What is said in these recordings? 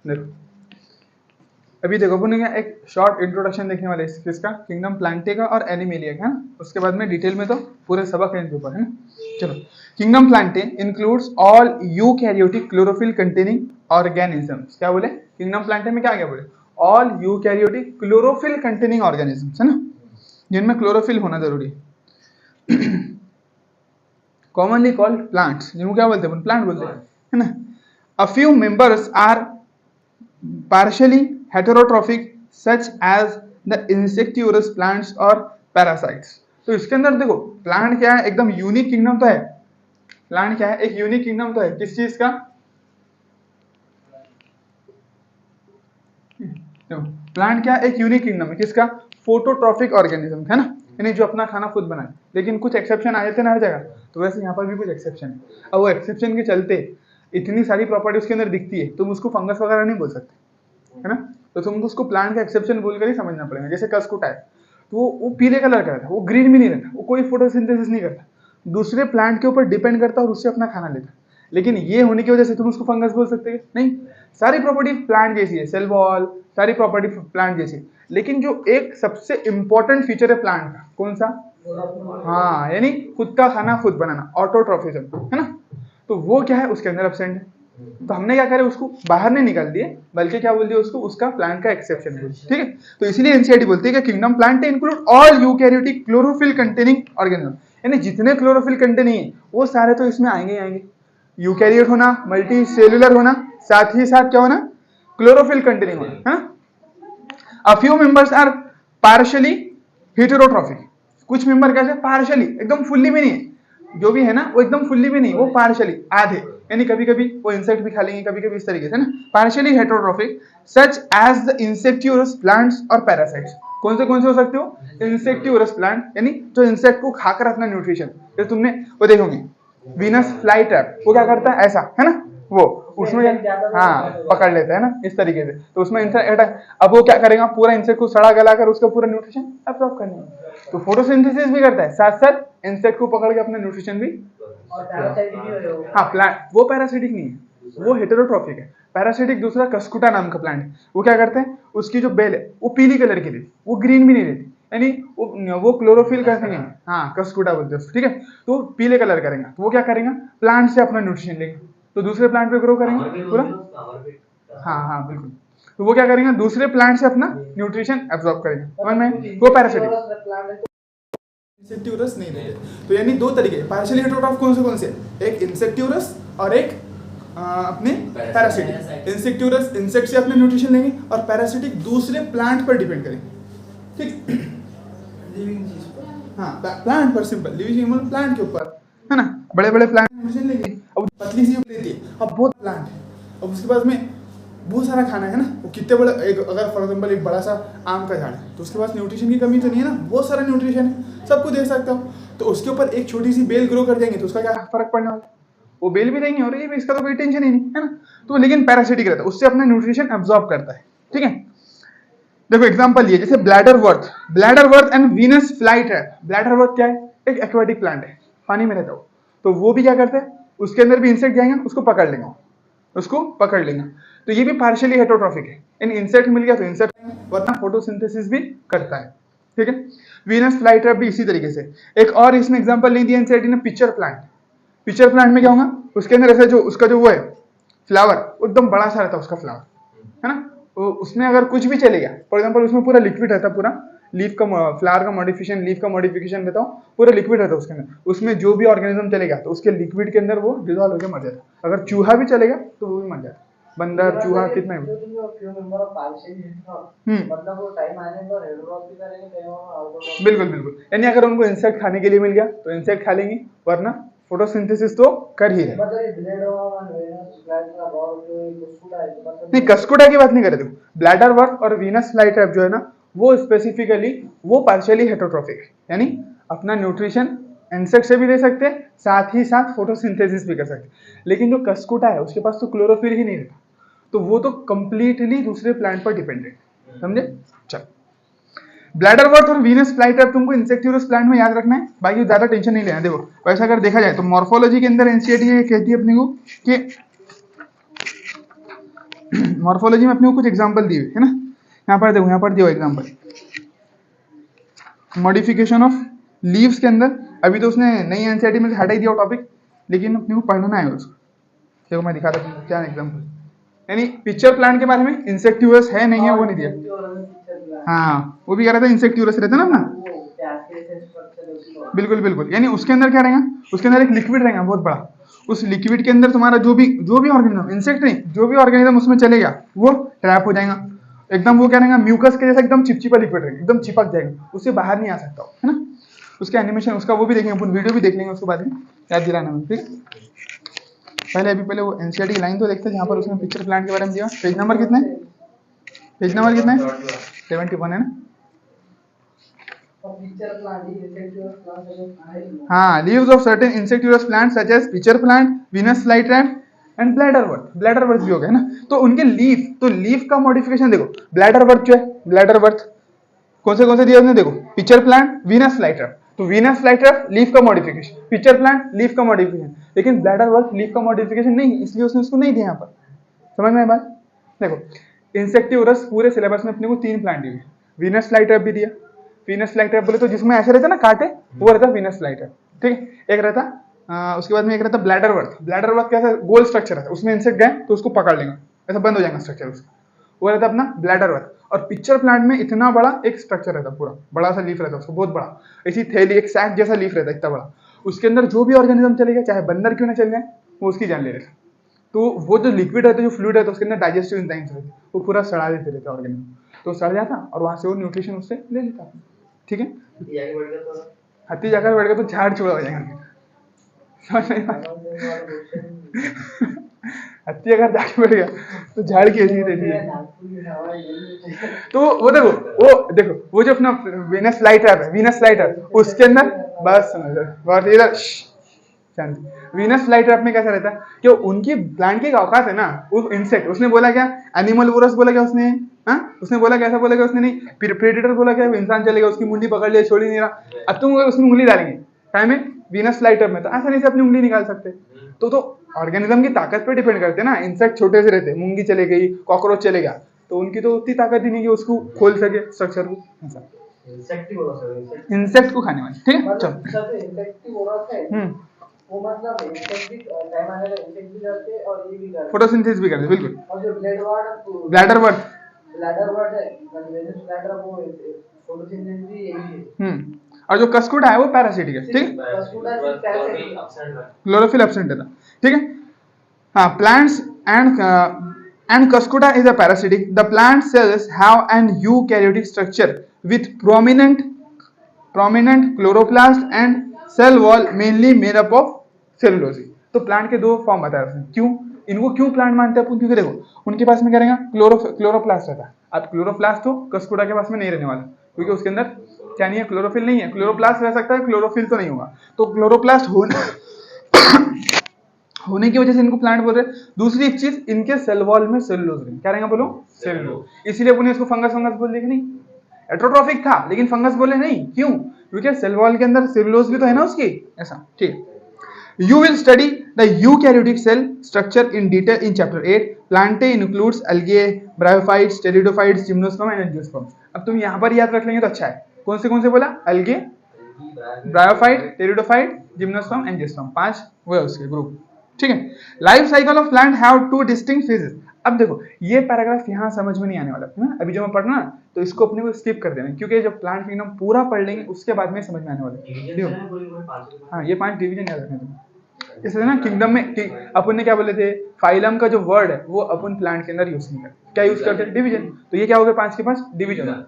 देखो अभी देखो अपन क्या एक शॉर्ट इंट्रोडक्शन देखने वाले किसका, किंगडम प्लांटे का और एनिमेलिया का, है ना। उसके बाद में डिटेल में तो पूरे सबक है इनके ऊपर, है ना। चलो, kingdom Plantae includes all eukaryotic chlorophyll containing organisms. क्या बोले, किंगडम प्लांटे में क्या क्या बोले, all eukaryotic chlorophyll containing organisms, है ना, जिनमें क्लोरोफिल होना जरूरी है। कॉमनली कॉल्ड प्लांट्स, जिनको क्या बोलते हैं, प्लांट बोलते हैं, है ना। A few members are partially heterotrophic such as the insectivorous plants और parasites। तो इसके अंदर देखो प्लांट क्या है, एकदम यूनिक किंगडम तो है। प्लांट क्या है, एक यूनिक किंगडम तो है, किस चीज का, प्लांट क्या एक यूनिक किंगडम है, किसका, फोटोट्रॉफिक ऑर्गेनिज्म, है ना, यानी जो अपना खाना खुद बनाए। लेकिन कुछ एक्सेप्शन आ जाते हैं ना हर जगह, तो वैसे यहाँ पर भी कुछ एक्सेप्शन है। अब वो एक्सेप्शन के चलते इतनी सारी प्रॉपर्टी उसके अंदर दिखती है, तुम उसको फंगस वगैरह नहीं बोल सकते, है ना। तो तुमको उसको प्लांट का एक्सेप्शन बोलकर ही समझना पड़ेगा। जैसे कसकुटा है, तो वो पीले कलर का रहता है, वो ग्रीन भी नहीं रहता, वो कोई फोटोसिंथेसिस नहीं करता, दूसरे प्लांट के ऊपर डिपेंड करता है और उससे अपना खाना लेता है। लेकिन ये होने की वजह से तुम उसको फंगस बोल सकते हैं नहीं, सारी प्रॉपर्टी प्लांट जैसी है, सेल वॉल सारी प्रॉपर्टी प्लांट जैसी। लेकिन जो एक सबसे इंपॉर्टेंट फीचर है प्लांट का, कौन सा, हाँ, यानी खुद का खाना खुद बनाना, ऑटोट्रॉफिज्म, है ना। तो वो क्या है उसके अंदर एब्सेंट है। तो हमने क्या करे, उसको बाहर नहीं निकाल दिए, बल्कि क्या बोल दिया उसको, उसका प्लांट का एक्सेप्शन बोल, ठीक है। तो इसीलिए एनसीईआरटी बोलती है कि kingdom plant include all eukaryotic chlorophyll containing organism, यानी जितने क्लोरोफिल कंटेनिंग है वो सारे तो इसमें आएंगे ही आएंगे। यूकैरियोट होना, मल्टी सेलुलर होना, साथ ही साथ क्या होना, क्लोरोफिल कंटेनिंग होना, है। A few members are partially heterotrophic, कुछ मेंबर कैसे, पार्शियली, एकदम फुल्ली भी नहीं, जो भी है ना वो एकदम फुल्ली भी नहीं, वो पार्शियली, आधे, यानी कभी कभी वो इंसेक्ट भी खा लेंगे, कभी कभी इस तरीके से ना, partially heterotrophic such as the insectivorous plants और पैरासाइट्स। कौन से हो सकते हो, इंसेक्टिवरस प्लांट, यानी जो इंसेक्ट को खाकर अपना न्यूट्रिशन, जैसे तुमने वो देखोगे वीनस फ्लाई ट्रैप, वो क्या करता है ऐसा, है ना, वो उसमें हाँ पकड़ लेता है ना इस तरीके से, तो उसमें इंसेक्ट, अब वो क्या करेगा, पूरा इंसेक्ट को सड़ा गला कर उसका पूरा न्यूट्रिशन एब्सॉर्ब करने, तो फोटोसिंथेसिस भी करता है, साथ साथ इंसेक्ट को पकड़ के अपना न्यूट्रिशन भी, हाँ प्लांट, वो पैरासिटिक नहीं है, वो हेटेरोट्रॉफिक है। पैरासिटिक दूसरा कसकुटा नाम का प्लांट है, वो क्या करते हैं, उसकी जो बेल है वो पीली कलर की रहती, वो ग्रीन भी नहीं रहती, यानी वो क्लोरोफिल करते हैं, हाँ कसकुटा बोलते हैं, ठीक है। तो पीले कलर करेंगे, तो वो क्या करेंगे, प्लांट से अपना न्यूट्रिशन लेंगे, तो दूसरे प्लांट पे ग्रो करेंगे पूरा, हाँ हाँ बिल्कुल, तो वो क्या करेंगे, दूसरे प्लांट से अपना न्यूट्रिशन एब्जॉर्ब करेंगे, समझ में, वो पैरासिटिक, इंसेक्टिवरस नहीं रहते। तो यानी दो तरीके, पार्शियली हेटेरोट्रॉफ कौन से, एक इंसेक्टिवरस और एक अपने पैरासिटिक। इंसेक्टिवरस इंसेक्ट से अपने न्यूट्रिशन लेंगे और पैरासिटिक दूसरे प्लांट पर डिपेंड करेंगे, ठीक, लिविंग चीज पर, हाँ प्लांट पर, सिंपल लिविंग प्लांट के ऊपर, है ना, बड़े बड़े प्लांट न्यूट्रिशन लेंगे, अब पतली सी लेती है, अब बहुत प्लांट है, अब उसके पास में बहुत सारा खाना है ना, वो कितने बड़े, एक अगर फॉर एग्जांपल एक बड़ा सा आम का झाड़ है, तो उसके पास न्यूट्रिशन की कमी तो नहीं है ना, बहुत सारा न्यूट्रिशन है, सबको दे सकता हूँ, तो उसके ऊपर एक छोटी सी बेल ग्रो कर देंगे तो उसका क्या फर्क पड़ने वाला, वो बेल भी देंगे और ये भी, इसका तो कोई टेंशन ही नहीं है ना। तो लेकिन पैरासिटिक रहता है, उससे अपना न्यूट्रिशन एब्जॉर्ब करता है, ठीक है। देखो एग्जांपल ये, जैसे bladder worth and Venus fly trap. Bladder worth क्या है, एक एक्वाटिक प्लांट है, पानी में रहता हो, तो वो भी क्या करता है, उसके अंदर भी इंसेक्ट जाएंगे, उसको पकड़ लेंगे, तो ये भी पार्शियली हेटेरोट्रॉफिक है, इन इंसेक्ट मिल गया तो इंसेक्ट, वरना फोटोसिंथेसिस भी करता है, ठीक है। वीनस फ्लाई ट्रैप भी इसी तरीके से। एक और इसमें एग्जांपल नहीं दिया एनसीईआरटी ने, पिक्चर प्लांट में क्या होगा, उसके अंदर ऐसे जो उसका जो वो है फ्लावर, एकदम बड़ा सा रहता है उसका फ्लावर, है ना, तो उसमें अगर कुछ भी चले गया, फॉर एग्जांपल उसमें पूरा लिक्विड रहता है, पूरा लीफ का फ्लावर का मॉडिफिकेशन, लीफ का मॉडिफिकेशन रहता हूँ, पूरा लिक्विड रहता है उसके अंदर, उसमें जो भी ऑर्गेनिज्म चलेगा तो उसके लिक्विड के अंदर वो डिजॉल्व होकर मर जाता, अगर चूहा भी चलेगा तो वो भी मर जाता, बंदर चूहा कितना भी, बिल्कुल, यानी अगर उनको इंसेक्ट खाने के लिए मिल गया तो इंसेक्ट खा लेंगे, वरना फोटोसिंथेसिस तो कर ही रहे। नहीं कसकुटा की बात नहीं कर रहे, देखो ब्लैडर वर्थ और वीनस फ्लाई ट्रैप जो है ना, वो स्पेसिफिकली वो पार्शियली हेटेरोट्रॉफिक है, यानी अपना न्यूट्रिशन इंसेक्ट से भी ले सकते हैं, साथ ही साथ फोटोसिंथेसिस भी कर सकते हैं। लेकिन जो कसकुटा है उसके पास तो क्लोरोफिल ही नहीं रहता, तो वो तो कंप्लीटली दूसरे प्लांट पर डिपेंडेंट, समझे। चल, ब्लैडर वर्थ और वीनस फ्लाई ट्रैप तुमको इंसेक्टिवरस प्लांट में याद रखना है, बाकी ज्यादा टेंशन नहीं लेना। देखो वैसे अगर देखा जाए तो मॉर्फोलॉजी के अंदर एनसीईआरटी कहती है अपने को कि मॉर्फोलॉजी में अपने को कुछ एग्जांपल दिए है ना, यहाँ पर देखो, यहाँ पर दिया एग्जांपल मॉडिफिकेशन ऑफ लीव्स के अंदर। अभी तो उसने नई एनसीईआरटी में से हटा ही दिया टॉपिक, लेकिन अपने को पढ़ना है उसको। देखो मैं दिखा रहा हूँ क्या एग्जांपल, यानी पिक्चर प्लांट के बारे में इंसेक्टिवस है नहीं है वो नहीं दिया। हाँ वो भी कह रहा था इंसेक्टिवस रहता है ना अपना, बिल्कुल बिल्कुल, यानी उसके अंदर क्या रहेगा, उसके अंदर एक लिक्विड रहेगा बहुत बड़ा, उस लिक्विड के अंदर तुम्हारा जो भी ऑर्गेनिज्म, इंसेक्ट नहीं, जो भी ऑर्गेनिज्म उसमें चलेगा वो ट्रैप हो जाएगा एकदम, वो क्या रहेगा म्यूकस के जैसा एकदम चिपचिपा लिक्विड रहेगा, एकदम चिपक जाएगा, उससे बाहर नहीं आ सकता है ना। उसके एनिमेशन उसका वो भी देखेंगे अपन, वीडियो भी देख लेंगे उसके बाद में, याद दिलाना में। ठीक, पहले वो एनसीईआरटी लाइन तो देखते हैं जहाँ पर उसने पिक्चर प्लांट के बारे में दिया। पेज नंबर कितना है, 71 है ना। हाँ, leaves of certain insectivorous plants such as pitcher plant, Venus flytrap and bladderwort भी हो गया ना। तो उनके लीफ, तो लीफ का मॉडिफिकेशन देखो, ब्लैडरवर्थ जो है, ब्लैडरवर्थ कौन से दिया उसने, देखो पिक्चर प्लांट, वीनस फ्लाईट्रैप, तो वीनस फ्लाईट्रैप लीफ का मॉडिफिकेशन, पिक्चर प्लांट लीफ का मॉडिफिकेशन, लेकिन ब्लैडरवर्थ लीफ का मॉडिफिकेशन नहीं, इसलिए उसने उसको नहीं दिया यहाँ पर। समझ में आया बात? देखो इंसेक्टिवरस पूरे सिलेबस में अपने को 3 प्लांट दिए, वीनस फ्लाईट्रैप भी दिया। वीनस फ्लाईट्रैप बोले तो जिसमें ऐसे रहता है ना कांटे, वो रहता है वीनस फ्लाईट्रैप। ठीक है, एक रहता उसके बाद में एक रहता ब्लैडरवर्थ कैसा गोल स्ट्रक्चर है, उसमें इंसेक्ट गए तो उसको पकड़ लेगा, ऐसा बंद हो जाएगा स्ट्रक्चर उसका, वो रहता है अपना ब्लैडरवर्थ। और पिक्चर प्लांट में इतना बड़ा एक स्ट्रक्चर रहता है, पूरा बड़ा सा लीफ रहता है उसको, बहुत बड़ा, ऐसी थैली, एक सैक जैसा लीफ रहता है इतना बड़ा, उसके अंदर जो भी ऑर्गेनिज्म चलेगा, चाहे बंदर क्यों ना चल जाए, वो उसकी जान ले लेगा। तो वो जो लिक्विड रहता है, जो फ्लूइड रहता है, उसके अंदर डाइजेस्टिव एंजाइम्स रहते हैं, वो पूरा सड़ा देते रहते हैं ऑर्गेनिज्म, तो सड़ जाता और वहां से वो न्यूट्रिशन उससे ले लेता। ठीक है, हाथी जाकर बैठ गया तो झाड़ चूड़ा हो जाएगा। हत्ती अगर जाके बैठ गया तो झाड़ की ऐसी तेजी है। तो वो देखो वो जो अपना वीनस फ्लाईट्रैप है, वीनस फ्लाईट्रैप उसके अंदर बस वीनस फ्लाईट्रैप में कैसा रहता है कि उनकी प्लांट की औकात है ना, वो इंसेक्ट, उसने बोला क्या एनिमल वोरस बोला क्या उसने, हाँ उसने बोला कैसा बोला क्या उसने, नहीं प्रेडेटर बोला क्या, इंसान चलेगा उसकी मुंडी पकड़ लिया छोड़ ही नहीं रहा। अब तुम उसमें उंगली डालेंगे टाइम में वीनस फ्लाईट्रैप में, तो आसानी से अपनी उंगली निकाल सकते। तो ऑर्गेनिज्म की ताकत पे डिपेंड करते हैं ना, इंसेक्ट छोटे से रहते, मूंगी चले गई, कॉकरोच चलेगा, तो उनकी तो उतनी ताकत ही नहीं कि उसको खोल सके स्ट्रक्चर को, ऐसा इंसेक्ट को खाने वाले। ठीक है, चलो वो मतलब टाइम आने में इंसेक्ट भी करते हैं और ये भी करते हैं, फोटोसिंथेसिस भी करते, बिल्कुल। और जो ब्लैडरवर्थ है, वेनस फ्लाईट्रैप, वो फोटोसिंथेसिस भी यही है। और जो कस्कुडा है वो पैरासिटिक है। ठीक, क्लोरोफिल एब्सेंट है। ठीक है, हाँ, plants and Cuscuta is a parasitic. The plant cells have an eukaryotic structure with prominent chloroplast and cell wall mainly made up of cellulose. तो प्लांट के 2 फॉर्म बताया उसने। क्यों इनको क्यों प्लांट मानते हैं अपन, क्योंकि देखो उनके पास में क्या रहेगा, क्लोरोप्लास्ट रहता है। अब क्लोरोप्लास्ट तो कस्कुडा के पास में नहीं रहने वाला, क्योंकि उसके अंदर क्या नहीं है, क्लोरोफिल नहीं है। क्लोरोप्लास्ट रह सकता है, क्लोरोफिल तो नहीं होगा। तो क्लोरोप्लास्ट होने की वजह से इनको प्लांट बोल रहे हैं। दूसरी एक चीज, इनके सेल वॉल में सेलुलोज रहेंगे, क्या रहेगा बोलो, सेलुलोज। इसीलिए अपने इसको फंगस बोल दिया कि नहीं, एट्रोट्रॉफिक था लेकिन फंगस बोले नहीं, क्यों, क्योंकि सेल वॉल के अंदर सेलुलोज भी तो है ना उसकी, ऐसा। ठीक, you will study the eukaryotic cell structure in detail in chapter 8. Plantae includes algae, bryophytes, pteridophytes, gymnosperm and angiosperm. अब तुम यहाँ पर याद रख लेंगे तो अच्छा है। कौन से बोला, algae, bryophyte, pteridophyte, gymnosperm, angiosperm, 5 वो है उसके ग्रुप। ठीक है, life cycle of plant have 2 distinct phases. अब देखो ये पैराग्राफ यहाँ समझ में नहीं आने वाला है, अभी जब मैं पढ़ना तो इसको अपने को स्किप कर देना, क्योंकि जब प्लांट किंगडम पूरा पढ़ लेंगे उसके बाद में समझ में आने वाला है। हाँ, ये 5 डिवीजन याद रखना तुम्हें। इसलिए ना किंगडम में अपन ने क्या बोले थे, फाइलम का जो वर्ड है वो अपन प्लांट के अंदर यूज नहीं करते, क्या यूज करते हैं, डिवीजन। तो ये क्या हो गया, 5 के 5 division.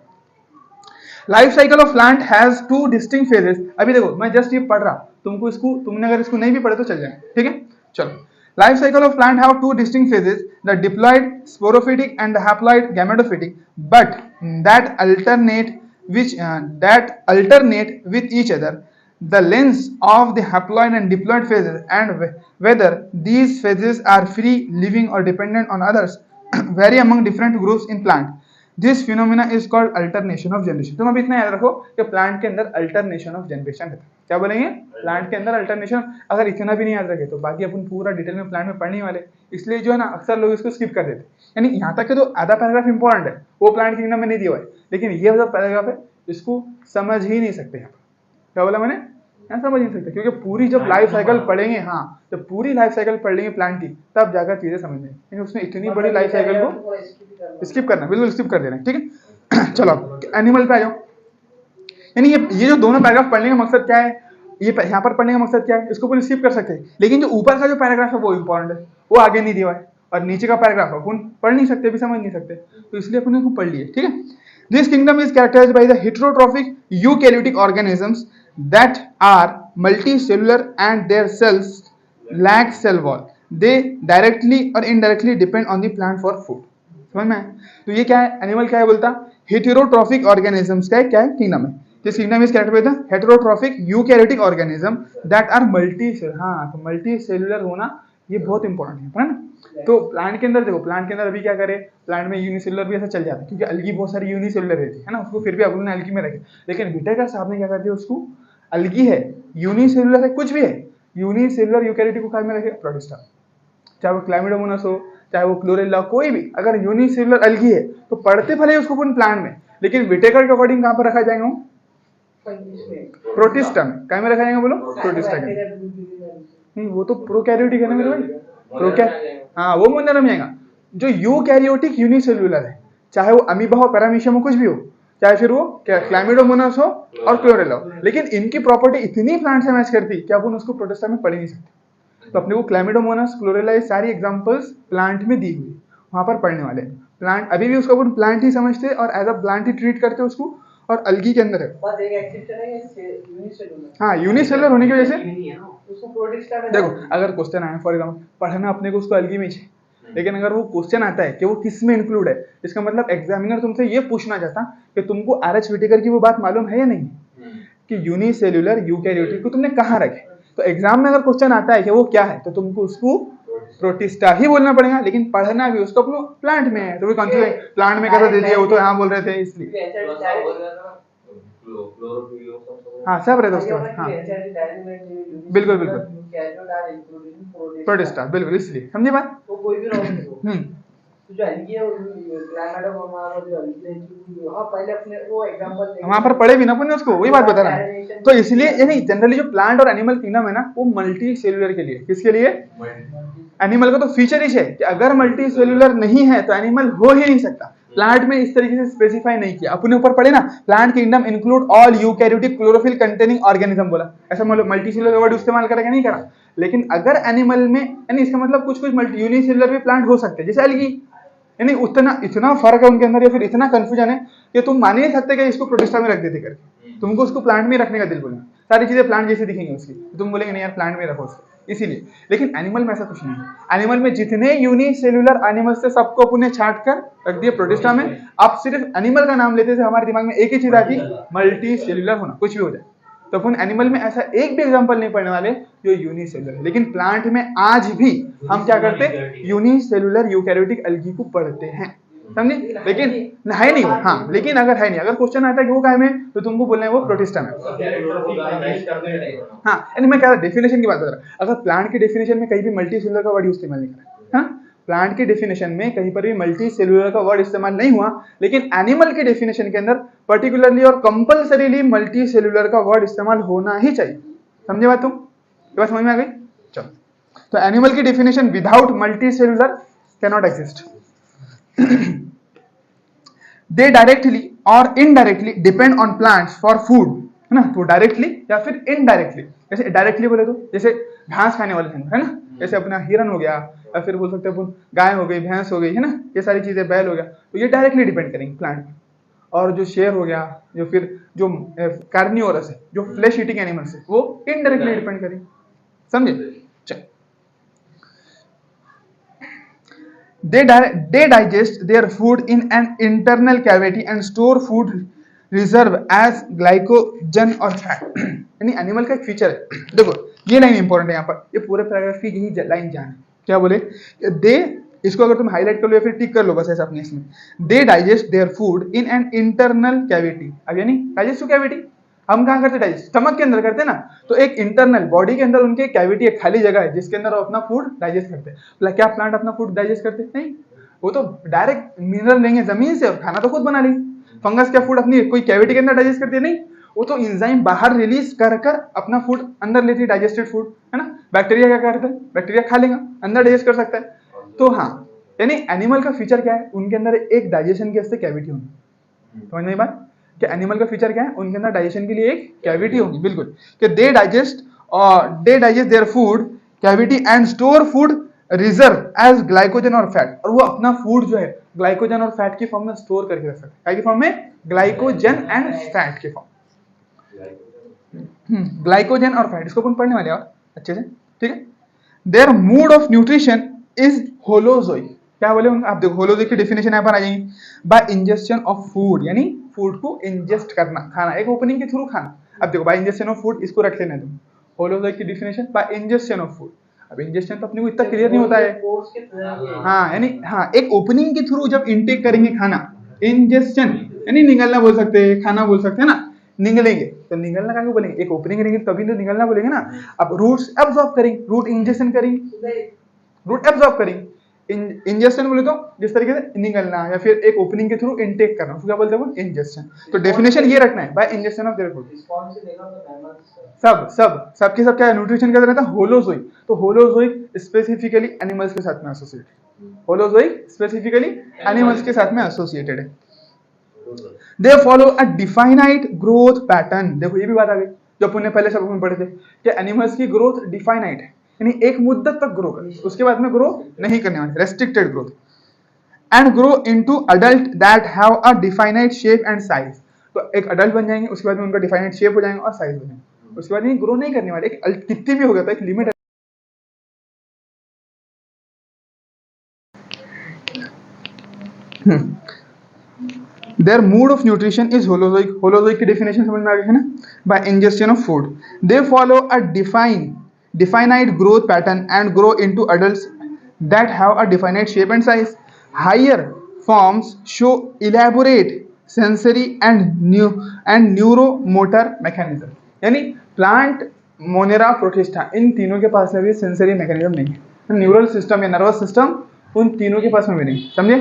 Life cycle of plant has 2 distinct phases. अभी देखो मैं जस्ट ये पढ़ रहा, तुमने अगर इसको नहीं भी पढ़े तो चल जाए। ठीक है, चलो। Life cycle of plant have 2 distinct phases: the diploid sporophytic and the haploid gametophytic, but that alternate with each other. The length of the haploid and diploid phases and whether these phases are free living or dependent on others vary among different groups in plant. This phenomena is called alternation of generation. तुम अभी इतना याद रखो कि plant के अंदर alternation of generation है। क्या बोलेंगे? प्लांट के अंदर अल्टरनेशन। अगर इतना भी नहीं याद रखे तो बाकी अपन पूरा डिटेल में प्लांट में पढ़ने वाले, इसलिए जो है ना अक्सर लोग इसको स्किप कर देते। यानी यहाँ तक के तो आधा पैराग्राफ इंपॉर्टेंट है, वो प्लांट किंगडम में नहीं दिया हुआ है, लेकिन ये जो पैराग्राफ है इसको समझ ही नहीं सकते यहाँ पर। क्या बोला मैंने? यहाँ समझ नहीं सकते, क्योंकि पूरी जब लाइफ साइकिल पढ़ेंगे, हाँ जब पूरी लाइफ साइकिल पढ़ लेंगे प्लांट की, तब जाकर चीजें समझ लेंगे। लेकिन उसने इतनी बड़ी लाइफ साइकिल को स्किप करना, बिल्कुल स्किप कर देना, ठीक है। चलो एनिमल पे आ जाओ। यानी ये जो दोनों पैराग्राफ पढ़ने का मकसद क्या है, ये यहाँ पर पढ़ने का मकसद क्या है, इसको अपन स्किप कर सकते हैं, लेकिन जो ऊपर का जो पैराग्राफ है वो इंपॉर्टेंट है, वो आगे नहीं दिया है, और नीचे का पैराग्राफ अपन पढ़ नहीं सकते, भी समझ नहीं सकते, तो इसलिए अपन इसको पढ़ लिए, ठीक है। This kingdom is characterised by the heterotrophic eukaryotic organisms that are multicellular and their cells lack cell wall. They directly और indirectly depend on the plant for food. समझ में? तो ये क्या है? एनिमल क्या है बोलता? हेटेरोट्रॉफिक ऑर्गेनिजम्स का क्या है? किंगडम है। This kingdom is characterised by the heterotrophic eukaryotic organism that are multicellular. हाँ, तो मल्टीसेलुलर होना ये बहुत इंपॉर्टेंट है ना। तो प्लांट के अंदर देखो, प्लांट के अंदर अभी क्या करे, प्लांट में यूनिसेलुलर भी ऐसा चल जाता है, क्योंकि अलगी बहुत सारी यूनिसेलुलर रहती है ना, उसको फिर भी अपन ने अलगी में रखे। लेकिन विटेकर साहब ने क्या कर दिया, उसको अलगी है, यूनिसेलुलर है, कुछ भी है, यूनिसेलुलर यूकैरियोटिक को क्या में रखे? प्रोटिस्टा। चाहे वो क्लामिडोमोनास हो, चाहे वो क्लोरेला, कोई भी अगर यूनिसेलुलर अलगी है तो पढ़ते भले उसको अपन प्लांट में, लेकिन विटेकर के अकॉर्डिंग कहाँ पर रखा जाएगा? प्रोटिस्टा में। क्या में रखा जाएगा बोलो? प्रोटिस्टा के। नहीं, वो तो प्रोकैरियोटिक है ना मेरे भाई, हाँ वो मुंडा में आएगा। जो यूकैरियोटिक यूनिसेलुलर है, चाहे वो अमीबा हो, पैरामीशियम हो, कुछ भी हो, चाहे फिर वो क्लामिडोमोनास हो और क्लोरेला हो, लेकिन इनकी प्रॉपर्टी इतनी प्लांट से मैच करती कि अपन उसको प्रोटिस्टा में पढ़ ही नहीं सकते। तो अपने को क्लामिडोमोनास, क्लोरेला, ये सारी एग्जांपल्स प्लांट में दी हुई, वहां पर पढ़ने वाले। प्लांट अभी भी उसको अपन प्लांट ही समझते और एज अ प्लांट ही ट्रीट करते उसको, और अलगी के अंदर है। बस एक एक्सेप्शन है यूनिसेलुलर। हाँ, यूनिसेलुलर होने की वजह से उसको प्रोटिस्टा में देखो, अगर क्वेश्चन आया फॉर एग्जांपल, पढ़ना अपने को उसको अलगी में चाहिए, लेकिन अगर वो क्वेश्चन आता है कि वो किस में इंक्लूड है, इसका मतलब एग्जामिनर तुमसे ये पूछना चाहता कि तुमको आर.एच. विटेकर की वो बात मालूम है या नहीं कि यूनिसेलुलर यूकैरियोटिक को तुमने कहाँ रखे। तो एग्जाम में अगर क्वेश्चन आता है कि वो क्या है, तो तुमको उसको प्रोटिस्टा ही बोलना पड़ेगा, लेकिन पढ़ना भी उसको अपने प्लांट में है। तो भी कंफ्यूज, प्लांट में कैसा दे दिया, वो तो यहाँ बोल रहे थे इसलिए। हाँ सब रहता उसके बाद, हाँ बिल्कुल बिल्कुल, प्रोटिस्टा बिल्कुल, इसलिए समझे बात। तो कोई भी जो अलगी है, क्लाइमेटोमोनास जो अलगी है, हाँ पहले अपने वो एग्जांपल वहां पर पढ़े भी ना अपन ने उसको, वही बात बता रहा है। तो इसलिए यानी जनरली जो प्लांट और एनिमल किंगडम है ना, वो मल्टी सेलुलर के लिए, किसके लिए? एनिमल का तो फीचर ही है कि अगर मल्टी सेलुलर नहीं है तो एनिमल हो ही नहीं सकता। प्लांट में इस तरीके से स्पेसिफाई नहीं किया, अपने ऊपर पढ़े ना, plant kingdom include all eukaryotic chlorophyll containing organism बोला, ऐसा मतलब मल्टी सेलुलर वर्ड इस्तेमाल करेगा, नहीं करा। लेकिन अगर एनिमल में, यानी इसका मतलब कुछ कुछ मल्टी यूनिसेलुलर भी प्लांट हो सकते हैं, जैसे अलगी। यानी उतना इतना फर्क है उनके अंदर, या फिर इतना कंफ्यूजन है कि तुम मान ही नहीं सकते कि इसको प्रोटिस्टा में रख देते करके, तुमको उसको प्लांट में रखने का दिल बोलेगा, सारी चीजें प्लांट जैसी दिखेंगी उसकी, तो तुम बोलेंगे नहीं यार प्लांट में रखो उसको, इसीलिए। लेकिन एनिमल में ऐसा कुछ नहीं है। एनिमल में जितने यूनिसेलुलर एनिमल्स थे सबको अपने छांट कर रख दिए प्रोटिस्टा में। आप सिर्फ एनिमल का नाम लेते थे, हमारे दिमाग में एक ही चीज आती, मल्टी सेलुलर होना, कुछ भी हो जाए। तो अपन एनिमल में ऐसा एक भी एग्जांपल नहीं पढ़ने वाले जो यूनिसेलुलर है। लेकिन प्लांट में आज भी हम क्या करते, यूनिसेलुलर यूकैरियोटिक अलगी को पढ़ते हैं, समझे। लेकिन है नहीं वो, हाँ लेकिन अगर है नहीं, अगर क्वेश्चन आता है कि वो काय में, तो तुमको बोलना है वो प्रोटिस्टा में। हाँ, यानी मैं क्या डेफिनेशन की बात बता रहा, अगर प्लांट की डेफिनेशन में कहीं भी मल्टी सेलुलर का वर्ड इस्तेमाल नहीं करा, हाँ प्लांट की डेफिनेशन में कहीं पर भी मल्टी सेलुलर का वर्ड इस्तेमाल नहीं हुआ, लेकिन एनिमल की डेफिनेशन के अंदर पर्टिकुलरली और कंपल्सरीली मल्टी सेलुलर का वर्ड इस्तेमाल होना ही चाहिए। समझे बात तुम? ये बात समझ में आ गई? चलो, तो एनिमल की definition without multi cellular can not exist. They directly और indirectly depend on plants for food, है ना। तो डायरेक्टली या फिर इनडायरेक्टली, जैसे डायरेक्टली बोले तो जैसे घास खाने वाले जानवर, है ना, जैसे अपना हिरन हो गया, या फिर बोल सकते हैं अपन गाय हो गई, भैंस हो गई, है ना, ये सारी चीजें, बैल हो गया, तो ये डायरेक्टली डिपेंड करेंगे प्लांट पर। और जो शेर हो गया, जो फिर जो कार्निवोरस है, जो फ्लैश ईटिंग एनिमल्स है, वो इनडायरेक्टली डिपेंड करेंगे। समझे? They digest their food in an internal cavity and store food reserve as glycogen or fat। यानी एनिमल का एक फीचर है। देखो ये लाइन इंपॉर्टेंट है यहाँ पर, ये पूरे पैराग्राफ की यही लाइन जान है। क्या बोले? दे इसको अगर तुम हाईलाइट कर लो या फिर टिक कर लो बस ऐसा अपने इसमें, they digest their food in an internal cavity. अब यानी डाइजेस्टिव कैविटी हम कहाँ करते डाइजेस्ट, स्टमक के अंदर करते ना, तो एक इंटरनल बॉडी के अंदर उनके कैविटी, एक खाली जगह है जिसके अंदर वो अपना फूड डाइजेस्ट करते हैं। क्या प्लांट अपना फूड डाइजेस्ट करते नहीं, वो तो डायरेक्ट मिनरल लेंगे जमीन से और खाना तो खुद बना लेंगे। फंगस क्या फूड अपनी कोई कैविटी के अंदर डाइजेस्ट करती है नहीं, वो तो इंजाइम बाहर रिलीज कर कर अपना फूड अंदर लेती है, डाइजेस्टेड फूड है ना। बैक्टीरिया क्या करता है, बैक्टीरिया खा लेगा अंदर डाइजेस्ट कर सकता है। तो हाँ, यानी एनिमल का फीचर क्या है, उनके अंदर एक डाइजेशन के वास्ते कैविटी होगी। समझ में बात कि एनिमल का फीचर क्या है, उनके अंदर डाइजेशन के लिए एक कैविटी होगी, बिल्कुल, कि they digest their food cavity and store food reserve as glycogen और फैट, और वो अपना फूड जो है ग्लाइकोजन और फैट की फॉर्म में स्टोर करके रख सकते हैं। क्या की फॉर्म में, ग्लाइकोजन एंड फैट की फॉर्म, ग्लाइकोजन और फैट, इसको अपन पढ़ने वाले और अच्छे से, ठीक है। Their mode of nutrition is holozoic. क्या बोले आप देखो, होलोजोइक की डेफिनेशन यहाँ पर आ जाएगी, बाय इंजेस्शन ऑफ फूड, यानी फूड को इंजेस्ट करना, खाना, एक ओपनिंग के थ्रू खाना। अब देखो बाय इंजेस्शन ऑफ फूड, इसको रख लेना तुम, होलोजोइक की डेफिनेशन बाय इंजेस्शन ऑफ फूड। अब इंजेस्शन तो अपने को इतना क्लियर नहीं होता है, हाँ यानी हाँ एक ओपनिंग के थ्रू जब इनटेक करेंगे खाना, इंजेस्शन यानी निगलना बोल सकते हैं, खाना बोल सकते हैं ना, निगलेंगे तो निगलना क्या बोलेंगे, एक ओपनिंग करेंगे तभी तो निगलना बोलेंगे ना। अब रूट्स एब्जॉर्ब करेंगे, रूट इंजेक्शन करेंगे, रूट एब्जॉर्ब करेंगे, इंजेक्शन बोले तो जिस तरीके से निगलना या फिर एक ओपनिंग के थ्रू इनटेक करना, उसको क्या बोलते हैं, इंजेक्शन। तो डेफिनेशन ये रखना है, bye injection of their food. सब के सब क्या न्यूट्रिशन के अंदर रहता है, होलोजोइक। तो होलोजोइक स्पेसिफिकली एनिमल्स के साथ में एसोसिएट, होलोजोइक स्पेसिफिकली एनिमल्स के साथ में एसोसिएटेड है। They follow a definite growth pattern. देखो ये भी बात आ गई जो अपन ने पहले सब में पढ़े थे कि एनिमल्स की ग्रोथ डिफाइनाइट है, यानी एक मुद्दत तक ग्रो कर, उसके बाद में ग्रो नहीं करने वाले, restricted growth, and grow into adult that have a definite shape and size. तो एक अडल्ट बन जाएंगे, उसके बाद में उनका डिफाइनाइट शेप हो जाएंगे और साइज हो जाएंगे, उसके बाद ये ग्रो नहीं करने वाले, एक कितनी भी हो गया था एक limit. Their mode of nutrition is holozoic. Holozoic की definition समझ में आ गई है ना, by ingestion of food. They follow a definite growth pattern and grow into adults that have a definite shape and size. Higher forms show elaborate sensory and neuromotor mechanism. यानी plant, Monera, protista, इन तीनों के पास में भी sensory mechanism नहीं है, neural system या nervous system उन तीनों के पास में भी नहीं, समझे।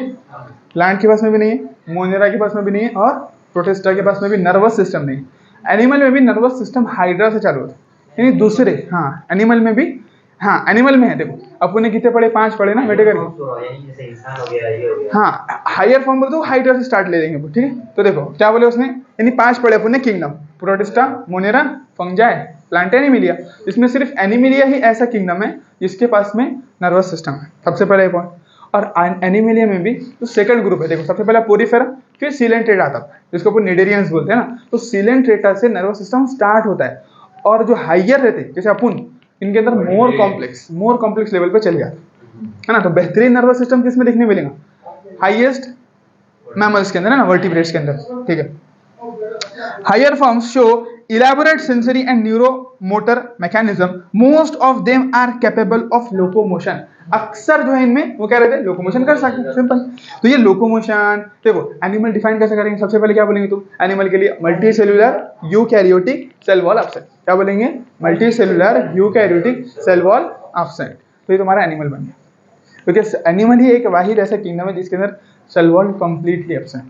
प्लांट के पास में भी नहीं है, मोनेरा के पास में भी नहीं है, और प्रोटिस्टा के पास में भी नर्वस सिस्टम नहीं है। एनिमल में भी नर्वस सिस्टम हाइड्रा से चालू होता है, यानी दूसरे, हाँ एनिमल में भी, हाँ एनिमल में है। देखो अपन ने कितने पढ़े, 5 पढ़े ना बेटे करके, हाँ हायर फॉर्म बोले तो हाइड्रा से स्टार्ट ले लेंगे, ठीक है। तो देखो क्या बोले उसने, यानी 5 पढ़े अपन ने, kingdom, protista, Monera, fungi, plant, Animalia. इसमें सिर्फ एनिमिलिया ही ऐसा किंगडम है जिसके पास में नर्वस सिस्टम है, सबसे पहले पॉइंट। और एनिमिलिया में भी तो सेकंड ग्रुप है, देखो सबसे पहले पोरीफेरा, फिर सीलेंट्रेटा आता है जिसको अपन निडेरियंस बोलते हैं ना। तो सीलेंट्रेटा से नर्वस सिस्टम स्टार्ट होता है, और जो हाइयर रहते हैं जैसे अपन, इनके अंदर मोर कॉम्प्लेक्स लेवल पे चले जाते है ना। तो बेहतरीन नर्वस सिस्टम किस में देखने मिलेगा, हाईएस्ट मैमल्स के अंदर है ना, वर्टिब्रेट्स के अंदर, ठीक है। Higher forms show elaborate sensory and neuromotor mechanism. Most of them are capable of locomotion. अक्सर जो है इनमें वो क्या रहते हैं, लोकोमोशन कर सकते हैं, सिंपल। तो ये लोकोमोशन देखो एनिमल डिफाइन कैसे करेंगे, सबसे पहले क्या बोलेंगे तुम एनिमल के लिए, multi cellular eukaryotic cell wall absent. क्या बोलेंगे, multi cellular eukaryotic cell wall absent. तो ये तुम्हारा एनिमल बन गया, क्योंकि एनिमल ही एक वाहिद ऐसा किंगडम है जिसके अंदर cell wall completely absent.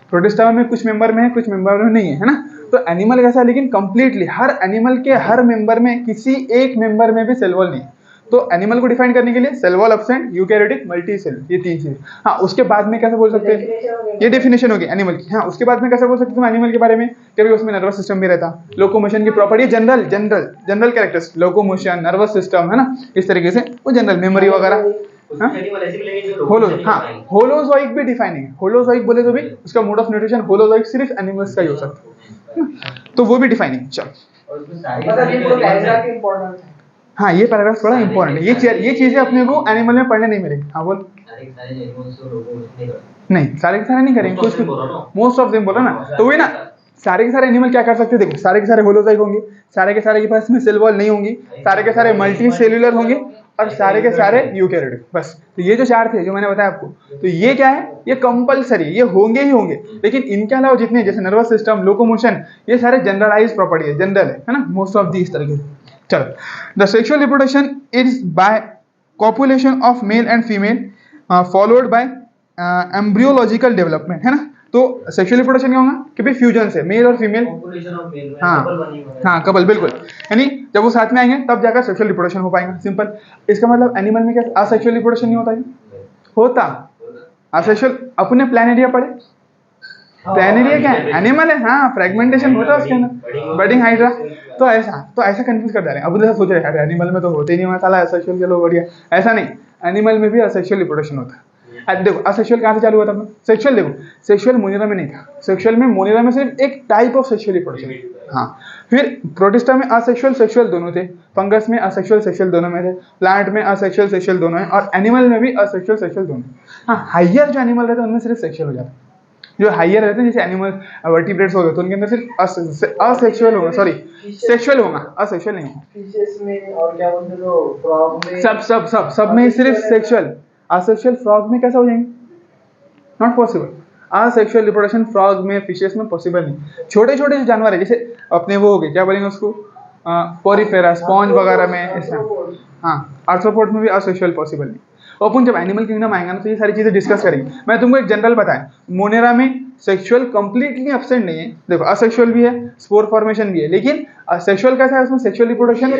Protista में कुछ मेंबर में है, कुछ मेंबर में नहीं है, है ना। तो एनिमल कैसा है, लेकिन कंप्लीटली हर एनिमल के हर मेंबर में किसी एक मेंबर में भी सेल वॉल नहीं है। तो एनिमल को डिफाइन करने के लिए cell wall absent, eukaryotic, multi cell, ये 3 चीज। हाँ उसके बाद में कैसे बोल सकते हैं, ये डेफिनेशन होगी एनिमल की। हाँ उसके बाद में कैसे बोल सकते हैं एनिमल के बारे में, कि उसमें नर्वस सिस्टम भी रहता, लोकोमोशन की property, general characters, locomotion, nervous system, है ना, इस तरीके से वो जनरल मेमोरी वगैरह। होलोजोइक भी डिफाइनिंग है, होलोजोइक बोले तो भी उसका मोड ऑफ न्यूट्रिशन होलोजोइक सिर्फ एनिमल्स का ही हो सकता है, तो वो भी डिफाइनिंग। चलो हाँ ये पैराग्राफ थोड़ा इंपॉर्टेंट है, ये चीजें अपने को एनिमल में पढ़ने नहीं मिलेगी। हाँ बोल, नहीं सारे के सारे नहीं करेंगे, कुछ मोस्ट ऑफ देम बोला ना, तो वही ना, सारे के सारे एनिमल क्या कर सकते हैं, देखो सारे के सारे होलोजोइक होंगे, सारे के सारे के पास में सेल वॉल नहीं होंगी, सारे के सारे मल्टी सेल्यूलर होंगे, और सारे के सारे यूकैरियोटिक। बस तो ये जो 4 थे जो मैंने बताया आपको, तो ये क्या है, ये कंपलसरी, ये होंगे ही होंगे। लेकिन इनके अलावा जितने जैसे नर्वस सिस्टम, लोकोमोशन, ये सारे जनरलाइज प्रॉपर्टी है, जनरल है ना, मोस्ट ऑफ दी इस तरह के। चलो, the sexual reproduction is by copulation of male and female followed by embryological development, है ना। तो सेक्सुअल रिप्रोडक्शन क्या होगा कि भाई फ्यूजन से मेल और फीमेल, हाँ कपल, बिल्कुल, यानी जब वो साथ में आएंगे तब जाकर सेक्सुअल रिप्रोडक्शन हो पाएगा, सिंपल। इसका मतलब एनिमल में क्या असेक्सुअल रिप्रोडक्शन नहीं होता है? होता असेक्सुअल। अपने प्लानेरिया पढ़े, प्लानेरिया क्या है, एनिमल है, हाँ फ्रेगमेंटेशन होता है उसके अंदर, बडिंग हाइड्रा। तो ऐसा कंफ्यूज कर दे रहे हैं। अब जैसा सोच रहे हैं एनिमल में तो होते ही नहीं, साला असेक्सुअल के लोग बढ़िया, ऐसा नहीं, एनिमल में भी असेक्सुअल रिप्रोडक्शन होता है। अब देखो असेक्सुअल कहाँ से चालू हुआ था अपना? सेक्सुअल, देखो सेक्सुअल मोनिरा में नहीं था, सेक्सुअल में मोनिरा में सिर्फ एक टाइप ऑफ सेक्सुअल रिप्रोडक्शन, हाँ। फिर प्रोटिस्टा में असेक्सुअल सेक्सुअल दोनों थे, फंगस में असेक्सुअल सेक्सुअल दोनों में थे, प्लांट में असेक्सुअल सेक्सुअल दोनों है, और एनिमल में भी असेक्सुअल सेक्सुअल दोनों। हाँ, हाइयर जो एनिमल रहते हैं उनमें सिर्फ सेक्सुअल हो जाता है। जो हाइयर रहते हैं जैसे एनिमल वर्टिब्रेट्स हो गए, तो उनके अंदर सिर्फ असेक्सुअल होगा, सॉरी सेक्सुअल होगा, असेक्सुअल नहीं होगा। फिशेस में और क्या बोलते हैं तो फ्रॉग में, सब में सिर्फ सेक्सुअल। असेक्सुअल फ्रॉग में कैसा हो जाएंगे? Not possible. Asexual reproduction frog में, फिशेस में पॉसिबल नहीं। छोटे छोटे जो जानवर है जैसे अपने वो हो गए, क्या बोलेंगे उसको, पोरीफेरा, स्पॉन्ज वगैरह में ऐसा, हाँ आर्थ्रोपोड में भी असेक्सुअल पॉसिबल नहीं। और अपन जब एनिमल किंगडम आएगा ना तो ये सारी चीजें डिस्कस करेंगे। मैं तुमको एक जनरल बताएं, मोनेरा में सेक्सुअल कंप्लीटली एब्सेंट नहीं है, देखो असेक्सुअल भी है, स्पोर फॉर्मेशन भी है, लेकिन सेक्सुअल कैसा है उसमें, सेक्सुअल रिप्रोडक्शन